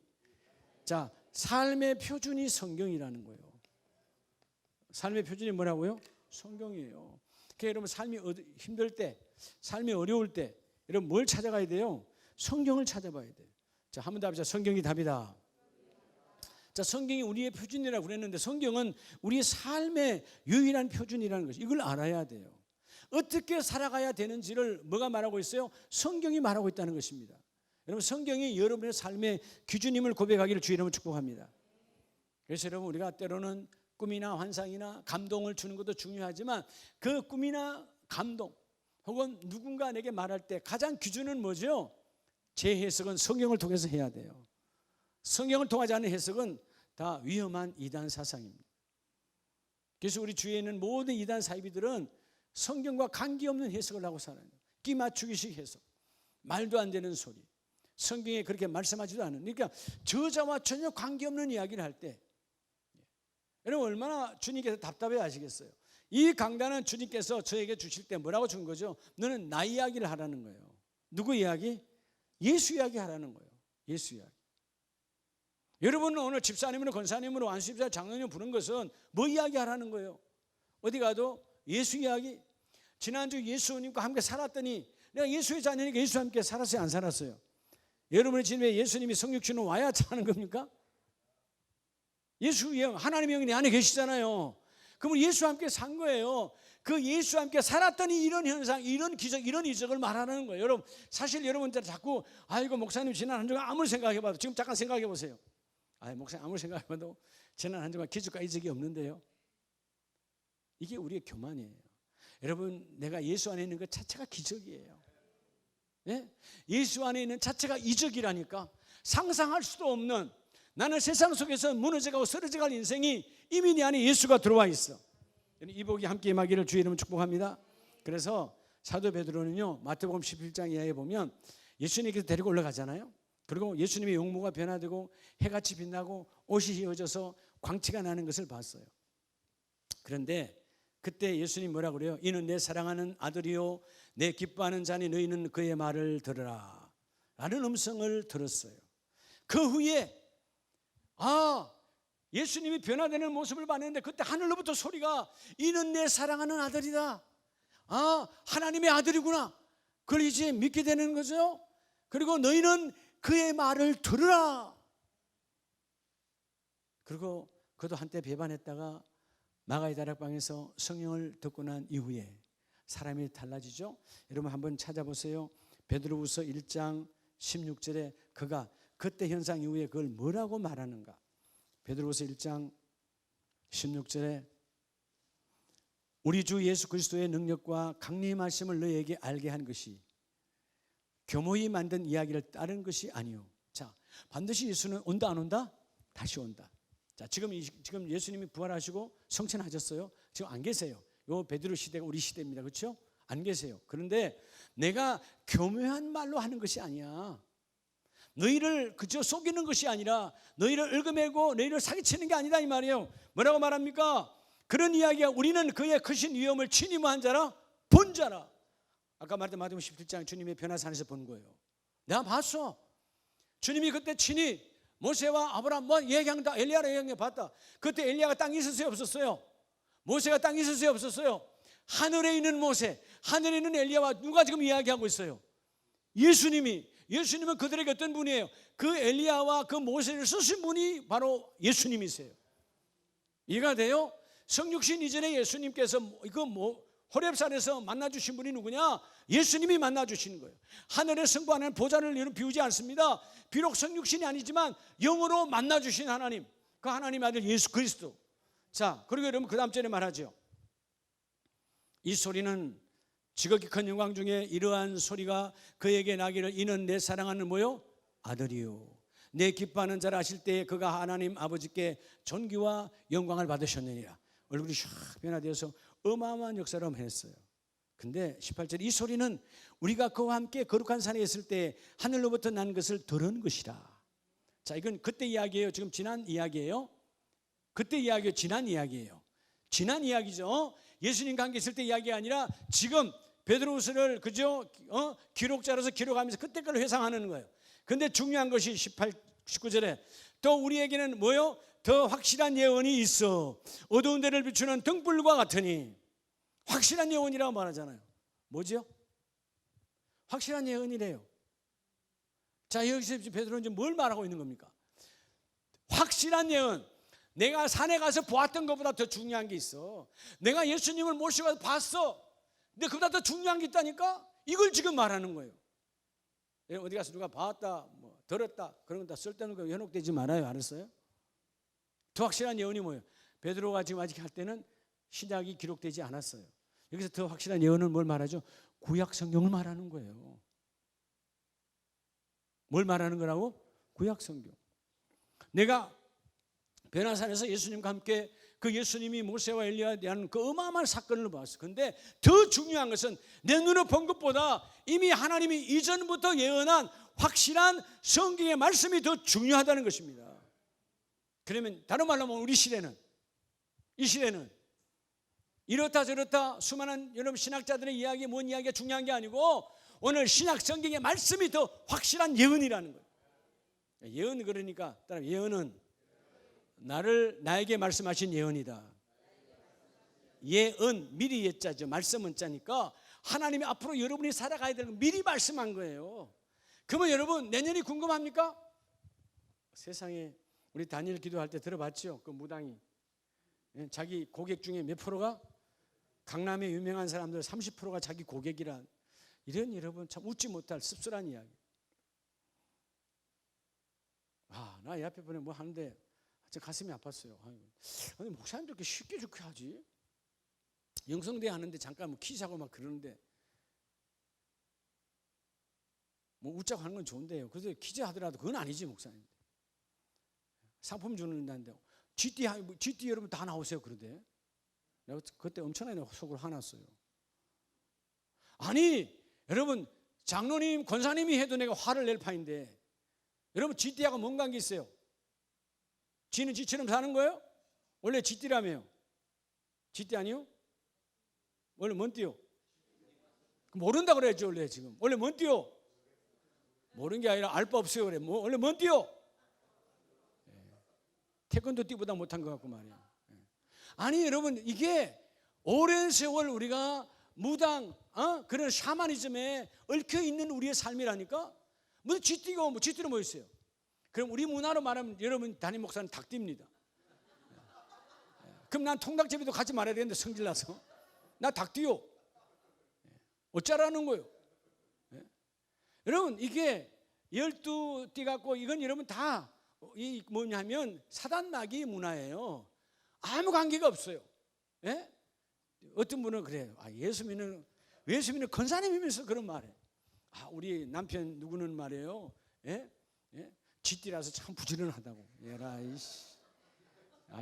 자, 삶의 표준이 성경이라는 거예요. 삶의 표준이 뭐라고요? 성경이에요. 그러니까 여러분, 삶이 힘들 때, 삶이 어려울 때 여러분 뭘 찾아가야 돼요? 성경을 찾아봐야 돼요. 자, 한번 더 합시다. 성경이 답이다. 자, 성경이 우리의 표준이라고 그랬는데 성경은 우리의 삶의 유일한 표준이라는 것이, 이걸 알아야 돼요. 어떻게 살아가야 되는지를 뭐가 말하고 있어요? 성경이 말하고 있다는 것입니다. 여러분, 성경이 여러분의 삶의 기준임을 고백하기를 주의 이름으로 축복합니다. 그래서 여러분, 우리가 때로는 꿈이나 환상이나 감동을 주는 것도 중요하지만 그 꿈이나 감동 혹은 누군가 내게 말할 때 가장 기준은 뭐죠? 제 해석은 성경을 통해서 해야 돼요. 성경을 통하지 않는 해석은 다 위험한 이단 사상입니다. 그래서 우리 주위에 있는 모든 이단 사이비들은 성경과 관계없는 해석을 하고 살아요. 끼 맞추기식 해석, 말도 안 되는 소리, 성경에 그렇게 말씀하지도 않은, 그러니까 저자와 전혀 관계없는 이야기를 할 때 여러분 얼마나 주님께서 답답해 하시겠어요. 이 강단은 주님께서 저에게 주실 때 뭐라고 준 거죠? 너는 나 이야기를 하라는 거예요. 누구 이야기? 예수 이야기 하라는 거예요. 예수 이야기. 여러분은 오늘 집사님으로 권사님으로 안수집사 장로님 부른 것은 뭐 이야기 하라는 거예요? 어디 가도 예수 이야기. 지난주 예수님과 함께 살았더니 내가 예수의 자녀니까 예수와 함께 살았어요, 안 살았어요? 여러분의 집에 예수님이 성육신으로 와야 하는 겁니까? 예수의 영, 하나님의 영이 내 안에 계시잖아요. 그러면 예수와 함께 산 거예요. 그 예수와 함께 살았더니 이런 현상, 이런 기적, 이런 이적을 말하는 거예요. 여러분, 사실 여러분들 자꾸 아이고 목사님 지난 한 주간 아무리 생각해봐도, 지금 잠깐 생각해 보세요. 목사님 아무리 생각해봐도 지난 한 주간 기적과 이적이 없는데요. 이게 우리의 교만이에요. 여러분, 내가 예수 안에 있는 것 자체가 기적이에요. 네? 예수 안에 있는 자체가 이적이라니까. 상상할 수도 없는, 나는 세상 속에서 무너져가고 쓰러져갈 인생이 이미 내 안에 예수가 들어와 있어. 이 복이 함께 임하기를 주의 이름으로 축복합니다. 그래서 사도 베드로는요, 마태복음 11장 이하에 보면 예수님께서 데리고 올라가잖아요. 그리고 예수님의 용모가 변화되고 해같이 빛나고 옷이 휘어져서 광채가 나는 것을 봤어요. 그런데 그때 예수님 뭐라 그래요? 이는 내 사랑하는 아들이요 내 기뻐하는 자니 너희는 그의 말을 들으라 라는 음성을 들었어요. 그 후에 예수님이 변화되는 모습을 봤는데 그때 하늘로부터 소리가, 이는 내 사랑하는 아들이다. 하나님의 아들이구나. 그걸 이제 믿게 되는 거죠. 그리고 너희는 그의 말을 들으라. 그리고 그도 한때 배반했다가 마가의 다락방에서 성령을 듣고 난 이후에 사람이 달라지죠. 여러분 한번 찾아보세요. 베드로후서 1장 16절에 그가 그때 현상 이후에 그걸 뭐라고 말하는가. 베드로후서 1장 16절에 우리 주 예수 그리스도의 능력과 강림하심을 너희에게 알게 한 것이 교모히 만든 이야기를 따른 것이 아니요. 자, 반드시 예수는 온다 안 온다? 다시 온다. 자, 지금 예수님이 부활하시고 성천하셨어요. 지금 안 계세요. 요 베드로 시대가 우리 시대입니다. 그렇죠? 안 계세요. 그런데 내가 교묘한 말로 하는 것이 아니야. 너희를 그저 속이는 것이 아니라 너희를 얽어매고 너희를 사기치는 게 아니다 이 말이에요. 뭐라고 말합니까? 그런 이야기가 우리는 그의 크신 위엄을 친히 한 자라 본 자라. 아까 말했던 마태복음 17장 주님의 변화산에서 본 거예요. 내가 봤어. 주님이 그때 친히 모세와 아브라함 얘기한다. 엘리야를 얘기한 봤다. 그때 엘리야가 땅에 있었어요 없었어요? 모세가 땅에 있었어요 없었어요? 하늘에 있는 모세, 하늘에 있는 엘리야와 누가 지금 이야기하고 있어요? 예수님은 그들에게 어떤 분이에요? 그 엘리야와 그 모세를 쓰신 분이 바로 예수님이세요. 이해가 돼요? 성육신 이전에 예수님께서 호렙산에서 만나주신 분이 누구냐? 예수님이 만나주시는 거예요. 하늘에 승부하는 보좌를 비우지 않습니다. 비록 성육신이 아니지만 영으로 만나주신 하나님, 그 하나님의 아들 예수 그리스도. 자, 그리고 여러분 그 다음 절에 말하죠. 이 소리는 지극히 큰 영광 중에 이러한 소리가 그에게 나기를 이는 내 사랑하는 뭐요? 아들이요 내 기뻐하는 자라 하실 때에 그가 하나님 아버지께 존귀와 영광을 받으셨느니라. 얼굴이 샥 변화되어서 어마어마한 역사를 했어요. 근데 18절 이 소리는 우리가 그와 함께 거룩한 산에 있을 때 하늘로부터 난 것을 들은 것이라. 자, 이건 그때 이야기예요. 지금 지난 이야기예요. 그때 이야기예요. 지난 이야기예요. 지난 이야기죠. 예수님과 함께 있을 때 이야기가 아니라 지금 베드로후서를 그저 기록자로서 기록하면서 그때 걸 회상하는 거예요. 근데 중요한 것이 19절에 또 우리에게는 뭐요? 더 확실한 예언이 있어. 어두운 데를 비추는 등불과 같으니. 확실한 예언이라고 말하잖아요. 뭐죠? 확실한 예언이래요. 자, 여기서 베드로는 지금 뭘 말하고 있는 겁니까? 확실한 예언. 내가 산에 가서 보았던 것보다 더 중요한 게 있어. 내가 예수님을 모시고 가서 봤어. 근데 그보다 더 중요한 게 있다니까? 이걸 지금 말하는 거예요. 어디 가서 누가 봤다, 들었다, 그런 건 다 쓸데없는 거 현혹되지 말아요. 알았어요? 더 확실한 예언이 뭐예요? 베드로가 지금 아직 할 때는 신약이 기록되지 않았어요. 여기서 더 확실한 예언은 뭘 말하죠? 구약 성경을 말하는 거예요. 뭘 말하는 거라고? 구약 성경. 내가 변화산에서 예수님과 함께 그 예수님이 모세와 엘리야에 대한 그 어마어마한 사건을 봤어요. 그런데 더 중요한 것은 내 눈에 본 것보다 이미 하나님이 이전부터 예언한 확실한 성경의 말씀이 더 중요하다는 것입니다. 그러면 다른 말로 하면 우리 시대는, 이 시대는 이렇다 저렇다 수많은 여러분 신학자들의 이야기, 뭔 이야기가 중요한 게 아니고 오늘 신약 성경의 말씀이 더 확실한 예언이라는 거예요. 예언 그러니까 따라 예언은 나에게 말씀하신 예언이다. 예언 미리 예자죠. 말씀은 자니까 하나님이 앞으로 여러분이 살아가야 되는 거 미리 말씀한 거예요. 그러면 여러분 내년이 궁금합니까? 세상에 우리 다니엘 기도할 때 들어봤죠? 그 무당이 자기 고객 중에 몇 프로가 강남의 유명한 사람들 30%가 자기 고객이란 이런 여러분 참 웃지 못할 씁쓸한 이야기. 나 이 앞에 보내 뭐 하는데 제 가슴이 아팠어요. 아니 목사님도 이렇게 쉽게 좋게 하지? 영성대 하는데 잠깐 뭐 키자고 막 그러는데 뭐 웃자고 하는 건 좋은데요. 그래서 키즈 하더라도 그건 아니지 목사님. 상품 주는다는데 GT 여러분 다 나오세요 그러대. 내가 그때 엄청나게 속으로 화났어요. 아니 여러분 장로님 권사님이 해도 내가 화를 낼 판인데 여러분 GT하고 뭔 관계 있어요? 지는 지처럼 사는 거예요? 원래 GT라며요. GT 아니요? 원래 뭔 띠요? 모른다 그랬죠 원래 지금. 원래 뭔 띠요? 모르는 게 아니라 알 바 없어요 그래. 원래 뭔 띠요? 태권도 띠보다 못한 것 같고 말이야. 아니 여러분 이게 오랜 세월 우리가 무당 그런 샤머니즘에 얽혀 있는 우리의 삶이라니까. 무슨 GT가 GT는 뭐 있어요? 그럼 우리 문화로 말하면 여러분 담임 목사는 닭띠입니다. 그럼 난 통닭제비도 가지 말아야 되는데 성질나서 나 닭띠요. 어쩌라는 거예요. 여러분 이게 12띠 갖고 이건 여러분 다 이 뭐냐면 사단 마귀 문화예요. 아무 관계가 없어요. 예? 어떤 분은 그래요. 예수 믿는 권사님이면서 그런 말해. 우리 남편 누구는 말이에요. 예? 예? 쥐띠라서 참 부지런하다고. 에라이씨.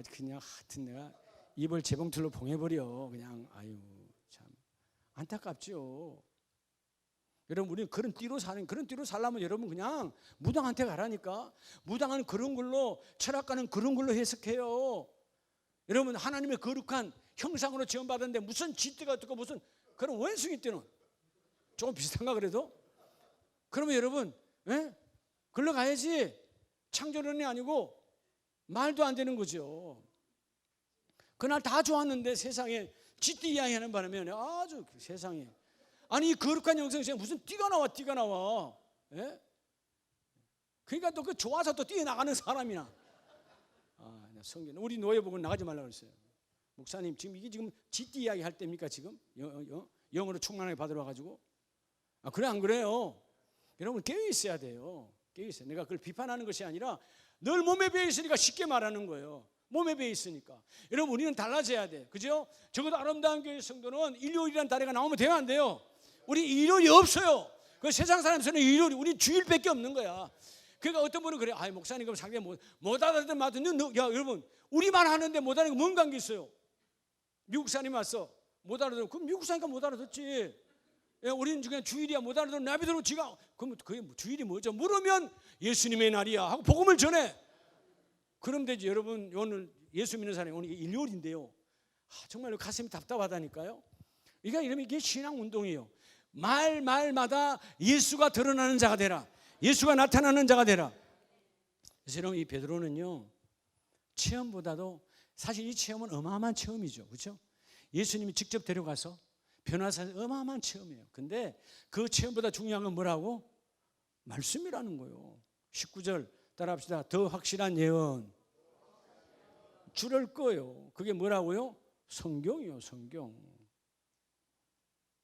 그냥 하여튼 내가 입을 재봉틀로 봉해버려. 그냥 아유 참 안타깝죠. 여러분 우리는 그런 띠로 살려면 여러분 그냥 무당한테 가라니까. 무당은 그런 걸로, 철학가는 그런 걸로 해석해요. 여러분 하나님의 거룩한 형상으로 지원받았는데 무슨 쥐띠가 어떻고 무슨 그런 원숭이 띠는 조금 비슷한가 그래도? 그러면 여러분 글러 가야지. 창조론이 아니고 말도 안 되는 거죠. 그날 다 좋았는데 세상에 쥐띠 이야기하는 바람에 아주 세상에 아니 이 거룩한 영성시에 무슨 띠가 나와. 예? 그러니까 또 그 좋아서 또 뛰어나가는 사람이나 성경 우리 노예 보고 나가지 말라고 그랬어요. 목사님 지금 이게 지금 쥐띠 이야기 할 때입니까 지금? 영어로 충만하게 받으러 가지고 그래 안 그래요? 여러분 깨어 있어야 돼요. 깨어 있어요. 내가 그걸 비판하는 것이 아니라 늘 몸에 배어 있으니까 쉽게 말하는 거예요. 몸에 배어 있으니까. 여러분 우리는 달라져야 돼. 그죠? 적어도 아름다운 교회 성도는 일요일이라는 달에가 나오면 돼야 안 돼요. 우리 일요일이 없어요. 그 세상 사람들은 일요일, 우리 주일밖에 없는 거야. 그러니까 어떤 분은 그래. 목사님 그럼 상대 못 알아듣는 말도 야 여러분 우리만 하는데 못 알아듣는 게 뭔 관계 있어요? 미국 사람이 왔어. 못 알아듣는 그럼 미국 사니까 못 알아듣지. 우리는 그냥 주일이야 못 알아듣는 나비대로 지가 그럼 그게 주일이 뭐죠? 물으면 예수님의 날이야 하고 복음을 전해. 그럼 되지. 여러분 오늘 예수 믿는 사람이 오늘 일요일인데요. 정말 가슴이 답답하다니까요. 이게 신앙 운동이에요. 말마다 예수가 드러나는 자가 되라. 예수가 나타나는 자가 되라. 그래서 여러분 이 베드로는요 체험보다도 사실 이 체험은 어마어마한 체험이죠. 그렇죠? 예수님이 직접 데려가서 변화사는 어마어마한 체험이에요. 근데 그 체험보다 중요한 건 뭐라고? 말씀이라는 거예요. 19절 따라합시다. 더 확실한 예언 줄을 거예요. 그게 뭐라고요? 성경이요. 성경.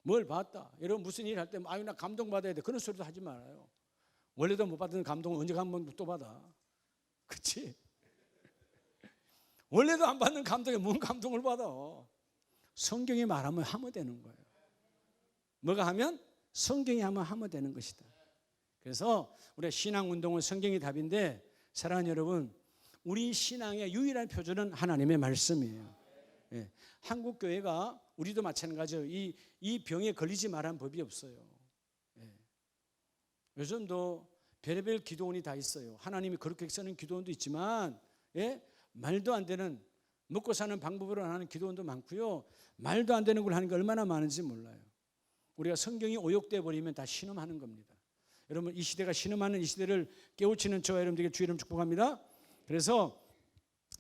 뭘 봤다. 여러분 무슨 일 할 때 나 감동받아야 돼. 그런 소리도 하지 말아요. 원래도 못 받은 감동은 언제 한 번 또 받아. 그렇지? 원래도 안 받는 감동에 뭔 감동을 받아. 성경이 말하면 하면 되는 거예요. 뭐가 하면? 성경이 하면 되는 것이다. 그래서 우리가 신앙운동은 성경이 답인데 사랑하는 여러분 우리 신앙의 유일한 표준은 하나님의 말씀이에요. 예. 한국 교회가 우리도 마찬가지예요. 이 병에 걸리지 말라는 법이 없어요. 예. 요즘도 별의별 기도원이 다 있어요. 하나님이 그렇게 쓰는 기도원도 있지만 말도 안 되는 먹고 사는 방법으로 하는 기도원도 많고요. 말도 안 되는 걸 하는 게 얼마나 많은지 몰라요. 우리가 성경이 오역돼 버리면 다 신음하는 겁니다. 여러분 이 시대가 신음하는 이 시대를 깨우치는 저와 여러분들에게 주의 이름 축복합니다. 그래서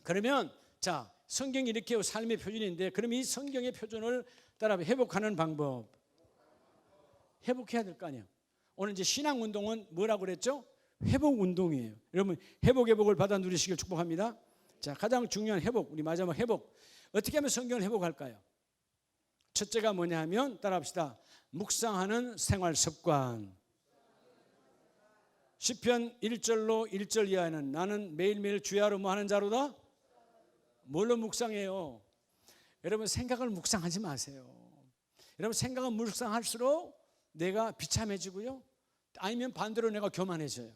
그러면 자 성경이 이렇게 삶의 표준인데 그럼 이 성경의 표준을 따라 회복하는 방법 회복해야 될 거 아니에요. 오늘 이제 신앙운동은 뭐라고 그랬죠? 회복운동이에요. 여러분 회복을 받아 누리시길 축복합니다. 자 가장 중요한 회복 우리 마지막 회복 어떻게 하면 성경을 회복할까요? 첫째가 뭐냐 하면 따라합시다. 묵상하는 생활 습관. 시편 1절로 1절 이하에는 나는 매일매일 주의 하루 뭐 하는 자로다? 뭘로 묵상해요? 여러분 생각을 묵상하지 마세요. 여러분 생각은 묵상할수록 내가 비참해지고요. 아니면 반대로 내가 교만해져요.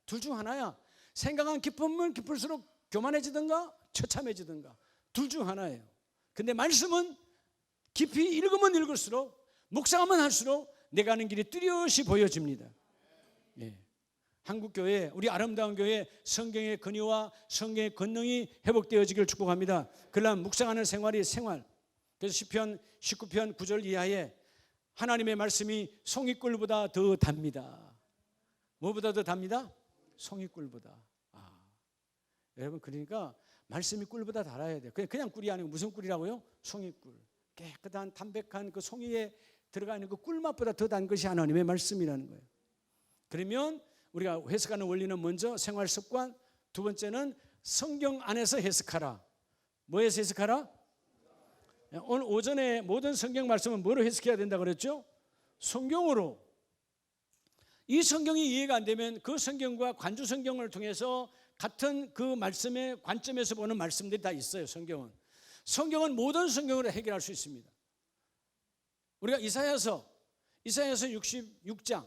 둘 중 하나야. 생각은 깊으면 깊을수록 교만해지든가 처참해지든가 둘 중 하나예요. 근데 말씀은 깊이 읽으면 읽을수록 묵상하면 할수록 내가 하는 길이 뚜렷이 보여집니다. 예. 한국교회 우리 아름다운 교회 성경의 근위와 성경의 권능이 회복되어지기를 축복합니다. 그러나 묵상하는 생활이 생활. 그래서 시편 19편 9절 이하에 하나님의 말씀이 송이꿀보다 더 답니다. 뭐보다 더 답니다? 송이꿀보다. 여러분 그러니까 말씀이 꿀보다 달아야 돼요. 그냥 꿀이 아니고 무슨 꿀이라고요? 송이꿀. 깨끗한 담백한 그 송이에 들어가 있는 그 꿀맛보다 더 단 것이 하나님의 말씀이라는 거예요. 그러면 우리가 해석하는 원리는 먼저 생활 습관, 두 번째는 성경 안에서 해석하라. 뭐에서 해석하라? 오늘 오전에 모든 성경 말씀은 뭐로 해석해야 된다고 그랬죠? 성경으로. 이 성경이 이해가 안 되면 그 성경과 관주 성경을 통해서 같은 그 말씀의 관점에서 보는 말씀들이 다 있어요. 성경은 모든 성경으로 해결할 수 있습니다. 우리가 이사야서 66장,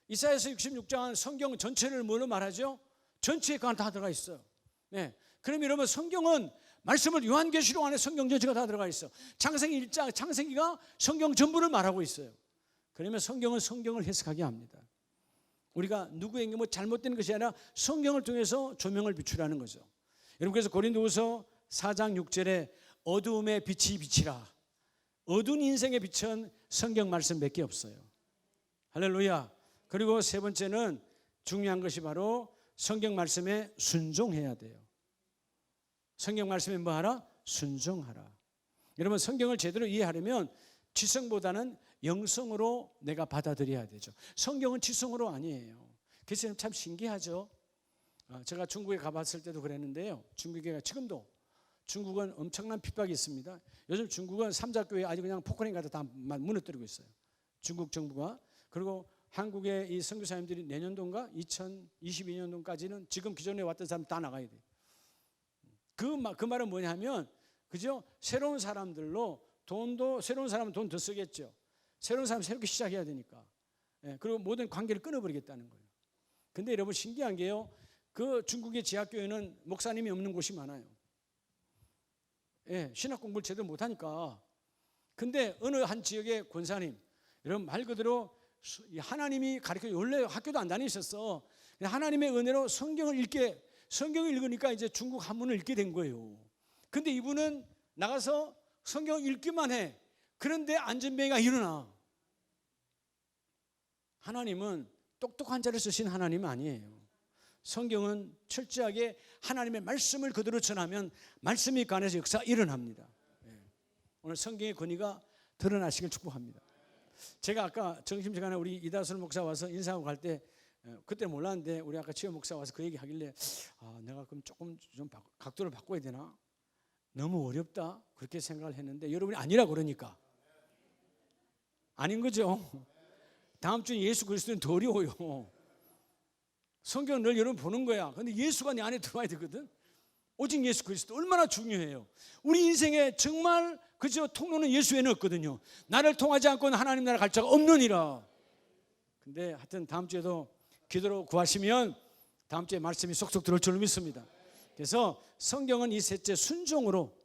이사야서 66장은 성경 전체를 뭐로 말하죠? 전체에 다 들어가 있어요. 네. 그럼 여러분, 성경은 말씀을 요한계시록 안에 성경 전체가 다 들어가 있어. 창세기 1장, 창세기가 성경 전부를 말하고 있어요. 그러면 성경은 성경을 해석하게 합니다. 우리가 누구에게 뭐 잘못된 것이 아니라 성경을 통해서 조명을 비추라는 거죠. 여러분, 그래서 고린도후서 4장 6절에 어두움의 빛이 비치라. 어두운 인생의 빛은 성경 말씀 몇 개 없어요. 할렐루야. 그리고 세 번째는 중요한 것이 바로 성경 말씀에 순종해야 돼요. 성경 말씀에 뭐 하라? 순종하라. 여러분, 성경을 제대로 이해하려면 지성보다는 영성으로 내가 받아들여야 되죠. 성경은 지성으로 아니에요. 그래서 참 신기하죠. 제가 중국에 가봤을 때도 그랬는데요. 중국에 지금도 중국은 엄청난 핍박이 있습니다. 요즘 중국은 삼자교회 아주 그냥 포크레인 가서 다 무너뜨리고 있어요. 중국 정부가. 그리고 한국의 이 선교사님들이 내년도인가 2022년도까지는 지금 기존에 왔던 사람 다 나가야 돼요. 그 말은 뭐냐면, 그죠? 새로운 사람들로 새로운 사람은 돈 더 쓰겠죠. 새로운 사람 새롭게 시작해야 되니까. 예, 그리고 모든 관계를 끊어버리겠다는 거예요. 근데 여러분, 신기한 게요, 그 중국의 지하교회는 목사님이 없는 곳이 많아요. 예, 신학 공부를 제대로 못하니까. 근데 어느 한 지역의 권사님, 여러분 말 그대로 하나님이 가르쳐, 원래 학교도 안 다니셨어. 하나님의 은혜로 성경을 읽으니까 이제 중국 한문을 읽게 된 거예요. 근데 이분은 나가서 성경 읽기만 해. 그런데 안전병이가 일어나. 하나님은 똑똑한 자를 쓰신 하나님은 아니에요. 성경은 철저하게 하나님의 말씀을 그대로 전하면 말씀이 관해서 역사가 일어납니다. 오늘 성경의 권위가 드러나시길 축복합니다. 제가 아까 점심시간에 우리 이다솔 목사 와서 인사하고 갈 때, 그때 몰랐는데 우리 아까 지호 목사 와서 그 얘기 하길래, 내가 그럼 조금 좀 각도를 바꿔야 되나? 너무 어렵다 그렇게 생각을 했는데, 여러분이 아니라고 그러니까 아닌 거죠. 다음 주에 예수 그리스도는 더 어려워요. 성경은 늘 여러분 보는 거야. 근데 예수가 내 안에 들어와야 되거든. 오직 예수 그리스도 얼마나 중요해요. 우리 인생에 정말 그저 통로는 예수 외에는 없거든요. 나를 통하지 않고는 하나님 나라 갈 자가 없느니라. 근데 하여튼 다음 주에도 기도로 구하시면 다음 주에 말씀이 쏙쏙 들어올 줄 믿습니다. 그래서 성경은 이 셋째 순종으로,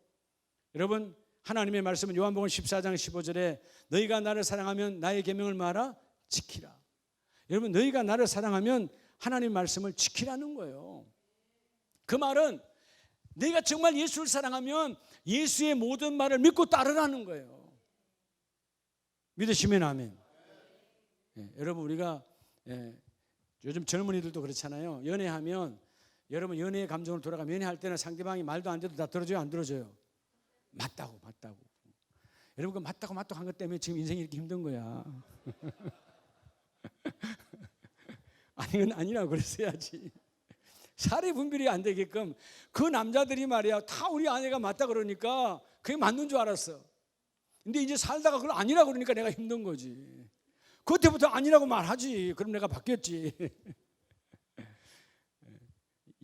여러분 하나님의 말씀은 요한복음 14장 15절에 너희가 나를 사랑하면 나의 계명을 말아 지키라. 여러분, 너희가 나를 사랑하면 하나님의 말씀을 지키라는 거예요. 그 말은 내가 정말 예수를 사랑하면 예수의 모든 말을 믿고 따르라는 거예요. 믿으시면 아멘. 여러분, 우리가 요즘 젊은이들도 그렇잖아요. 연애하면, 여러분 연애의 감정으로 돌아가면, 연애할 때는 상대방이 말도 안 돼도 다 들어줘요, 안 들어줘요? 맞다고. 여러분, 그 맞다고 한 것 때문에 지금 인생이 이렇게 힘든 거야. 아니건 아니라고 그랬어야지. 사례 분별이 안 되게끔 그 남자들이 말이야 다 우리 아내가 맞다 그러니까 그게 맞는 줄 알았어. 근데 이제 살다가 그걸 아니라고 그러니까 내가 힘든 거지. 그때부터 아니라고 말하지. 그럼 내가 바뀌었지.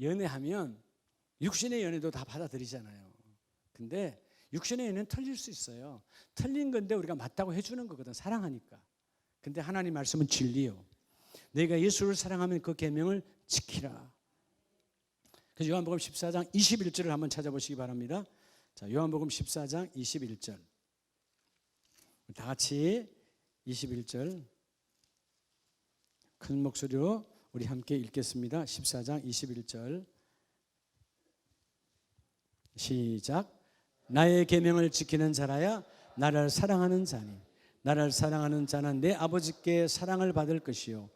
연애하면 육신의 연애도 다 받아들이잖아요. 근데 육신의 연애는 틀릴 수 있어요. 틀린 건데 우리가 맞다고 해주는 거거든, 사랑하니까. 근데 하나님 말씀은 진리요. 너희가 예수를 사랑하면 그 계명을 지키라. 그래서 요한복음 14장 21절을 한번 찾아보시기 바랍니다. 자, 요한복음 14장 21절. 다 같이 21절 큰 목소리로 우리 함께 읽겠습니다. 14장 21절 시작. 나의 계명을 지키는 자라야 나를 사랑하는 자니 나를 사랑하는 자는 내 아버지께 사랑을 받을 것이요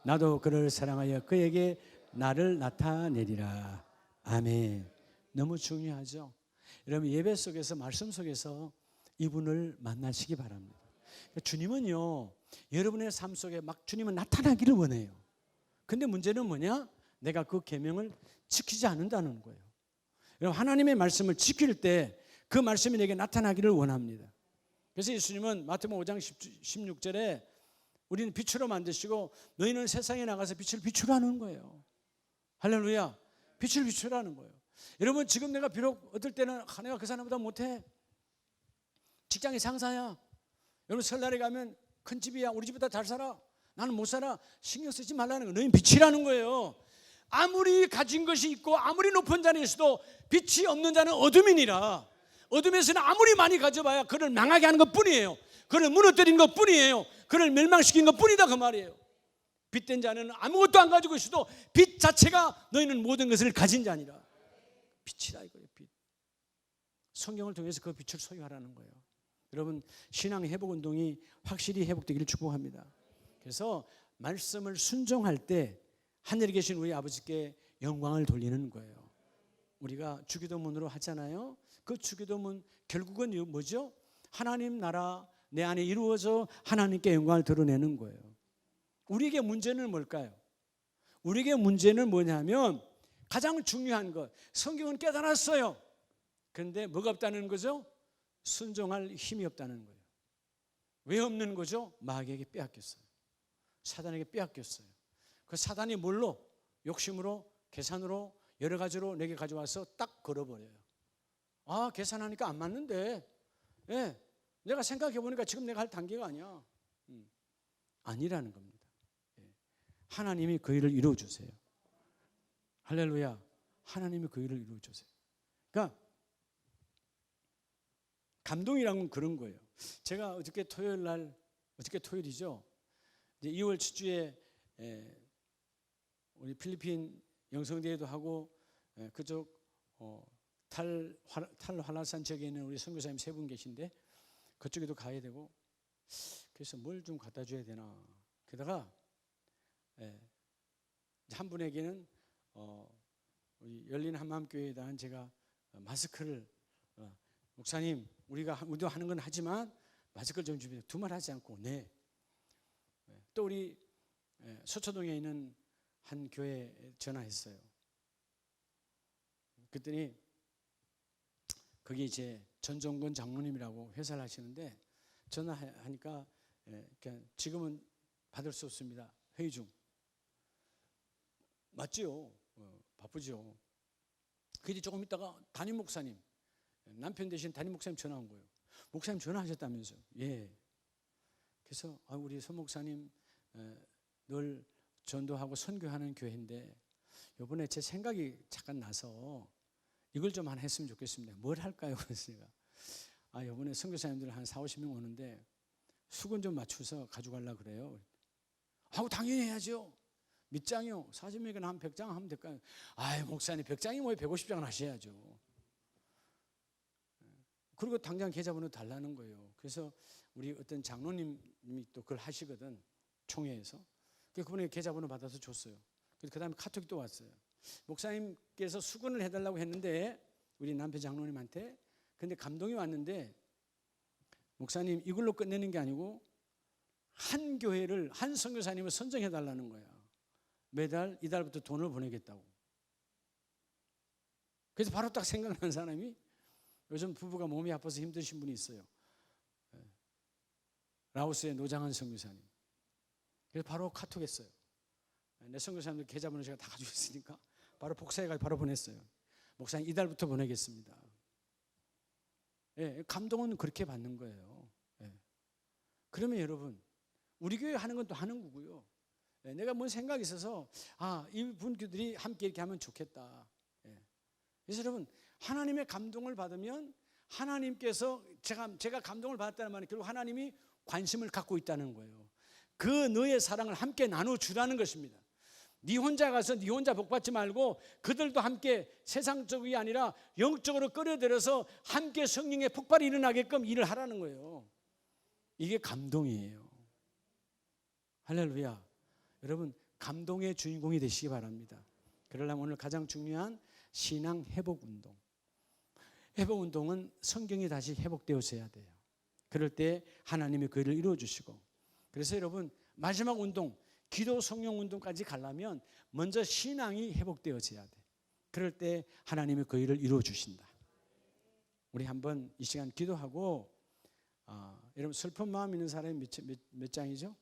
나도 그를 사랑하여 그에게 나를 나타내리라. 아멘. 너무 중요하죠. 여러분, 예배 속에서, 말씀 속에서 이분을 만나시기 바랍니다. 주님은요, 여러분의 삶 속에 막 주님은 나타나기를 원해요. 근데 문제는 뭐냐? 내가 그 계명을 지키지 않는다는 거예요. 여러분, 하나님의 말씀을 지킬 때 그 말씀이 내게 나타나기를 원합니다. 그래서 예수님은 마태복음 5장 16절에 우리는 빛으로 만드시고 너희는 세상에 나가서 빛을 비추라는 거예요. 할렐루야. 빛을 비추라는 거예요. 여러분, 지금 내가 비록 어떨 때는 내가 그 사람보다 못해, 직장이 상사야, 여러분 설날에 가면 큰 집이야, 우리 집보다 잘 살아, 나는 못 살아, 신경 쓰지 말라는 거예요. 너희는 빛이라는 거예요. 아무리 가진 것이 있고 아무리 높은 자는 있어도 빛이 없는 자는 어둠이니라. 어둠에서는 아무리 많이 가져봐야 그를 망하게 하는 것뿐이에요. 그를 무너뜨린 것뿐이에요. 그를 멸망시킨 것뿐이다, 그 말이에요. 빛된 자는 아무것도 안 가지고 있어도 빛 자체가 너희는 모든 것을 가진 자니라. 빛이다 이거예요. 빛. 성경을 통해서 그 빛을 소유하라는 거예요. 여러분, 신앙 회복 운동이 확실히 회복되기를 축복합니다. 그래서 말씀을 순종할 때 하늘에 계신 우리 아버지께 영광을 돌리는 거예요. 우리가 주기도문으로 하잖아요. 그 주기도문 결국은 뭐죠? 하나님 나라 내 안에 이루어져 하나님께 영광을 드러내는 거예요. 우리에게 문제는 뭘까요? 우리에게 문제는 뭐냐면 가장 중요한 것, 성경은 깨달았어요. 그런데 뭐가 없다는 거죠? 순종할 힘이 없다는 거예요. 왜 없는 거죠? 마귀에게 빼앗겼어요. 사단에게 빼앗겼어요. 그 사단이 뭘로? 욕심으로, 계산으로, 여러 가지로 내게 가져와서 딱 걸어버려요. 아, 계산하니까 안 맞는데, 예, 내가 생각해 보니까 지금 내가 할 단계가 아니야. 아니라는 겁니다. 예. 하나님이 그 일을 이루어 주세요. 할렐루야. 하나님이 그 일을 이루어 주세요. 그러니까 감동이란 건 그런 거예요. 제가 어저께 토요일이죠. 이제 2월 첫주에 우리 필리핀 영성대회도 하고 그쪽 탈환라산 지역에 있는 우리 선교사님 3분 계신데 그쪽에도 가야 되고, 그래서 뭘 좀 갖다 줘야 되나. 게다가 한 분에게는 우리 열린 한마음교회에다 제가 마스크를, 목사님 우리도 하는 건 하지만 마스크를 좀 주세요. 두말 하지 않고. 네. 또 우리 서초동에 있는 한 교회에 전화했어요. 그랬더니 거기 이제 전종건 장로님이라고 회사를 하시는데 전화하니까 지금은 받을 수 없습니다. 회의 중. 맞지요? 바쁘죠. 그뒤 조금 있다가 담임 목사님, 남편 대신 담임 목사님 전화 온 거예요. 목사님 전화하셨다면서요? 예. 그래서 우리 선 목사님 늘 전도하고 선교하는 교회인데 이번에 제 생각이 잠깐 나서 이걸 좀 하나 했으면 좋겠습니다. 뭘 할까요? 그래서 제가 이번에 선교사님들 한 40-50명 오는데 수건 좀 맞춰서 가져가려고 그래요. 당연히 해야죠. 몇 장이요? 40명이나 한 100장 하면 될까요? 목사님 100장이 뭐예요? 150장은 하셔야죠. 그리고 당장 계좌번호 달라는 거예요. 그래서 우리 어떤 장로님이 또 그걸 하시거든, 총회에서. 그분의 계좌번호 받아서 줬어요. 그 다음에 카톡이 또 왔어요. 목사님께서 수건을 해달라고 했는데 우리 남편 장로님한테, 근데 감동이 왔는데 목사님 이걸로 끝내는 게 아니고 한 교회를, 한 선교사님을 선정해달라는 거야. 매달 이달부터 돈을 보내겠다고. 그래서 바로 딱 생각난 사람이, 요즘 부부가 몸이 아파서 힘드신 분이 있어요. 라오스의 노장한 선교사님. 그래서 바로 카톡했어요. 내 선교사님들 계좌번호 제가 다 가지고 있으니까 바로 복사해가지고 바로 보냈어요. 목사님 이달부터 보내겠습니다. 예, 감동은 그렇게 받는 거예요. 예. 그러면 여러분, 우리 교회 하는 건 또 하는 거고요. 예, 내가 뭔 생각이 있어서 이분들이 함께 이렇게 하면 좋겠다. 예. 그래서 여러분, 하나님의 감동을 받으면 하나님께서 제가 감동을 받았다는 말은 결국 하나님이 관심을 갖고 있다는 거예요. 그 너의 사랑을 함께 나눠주라는 것입니다. 네 혼자 가서 네 혼자 복받지 말고 그들도 함께 세상적이 아니라 영적으로 끌어들여서 함께 성령의 폭발이 일어나게끔 일을 하라는 거예요. 이게 감동이에요. 할렐루야. 여러분, 감동의 주인공이 되시기 바랍니다. 그러려면 오늘 가장 중요한 신앙 회복 운동. 회복 운동은 성경이 다시 회복되어져야 돼요. 그럴 때 하나님이 그 일을 이루어 주시고, 그래서 여러분, 마지막 운동, 기도 성령 운동까지 가려면 먼저 신앙이 회복되어져야 돼. 그럴 때 하나님이 그 일을 이루어 주신다. 우리 한번 이 시간 기도하고 여러분 슬픈 마음 있는 사람이 몇 장이죠?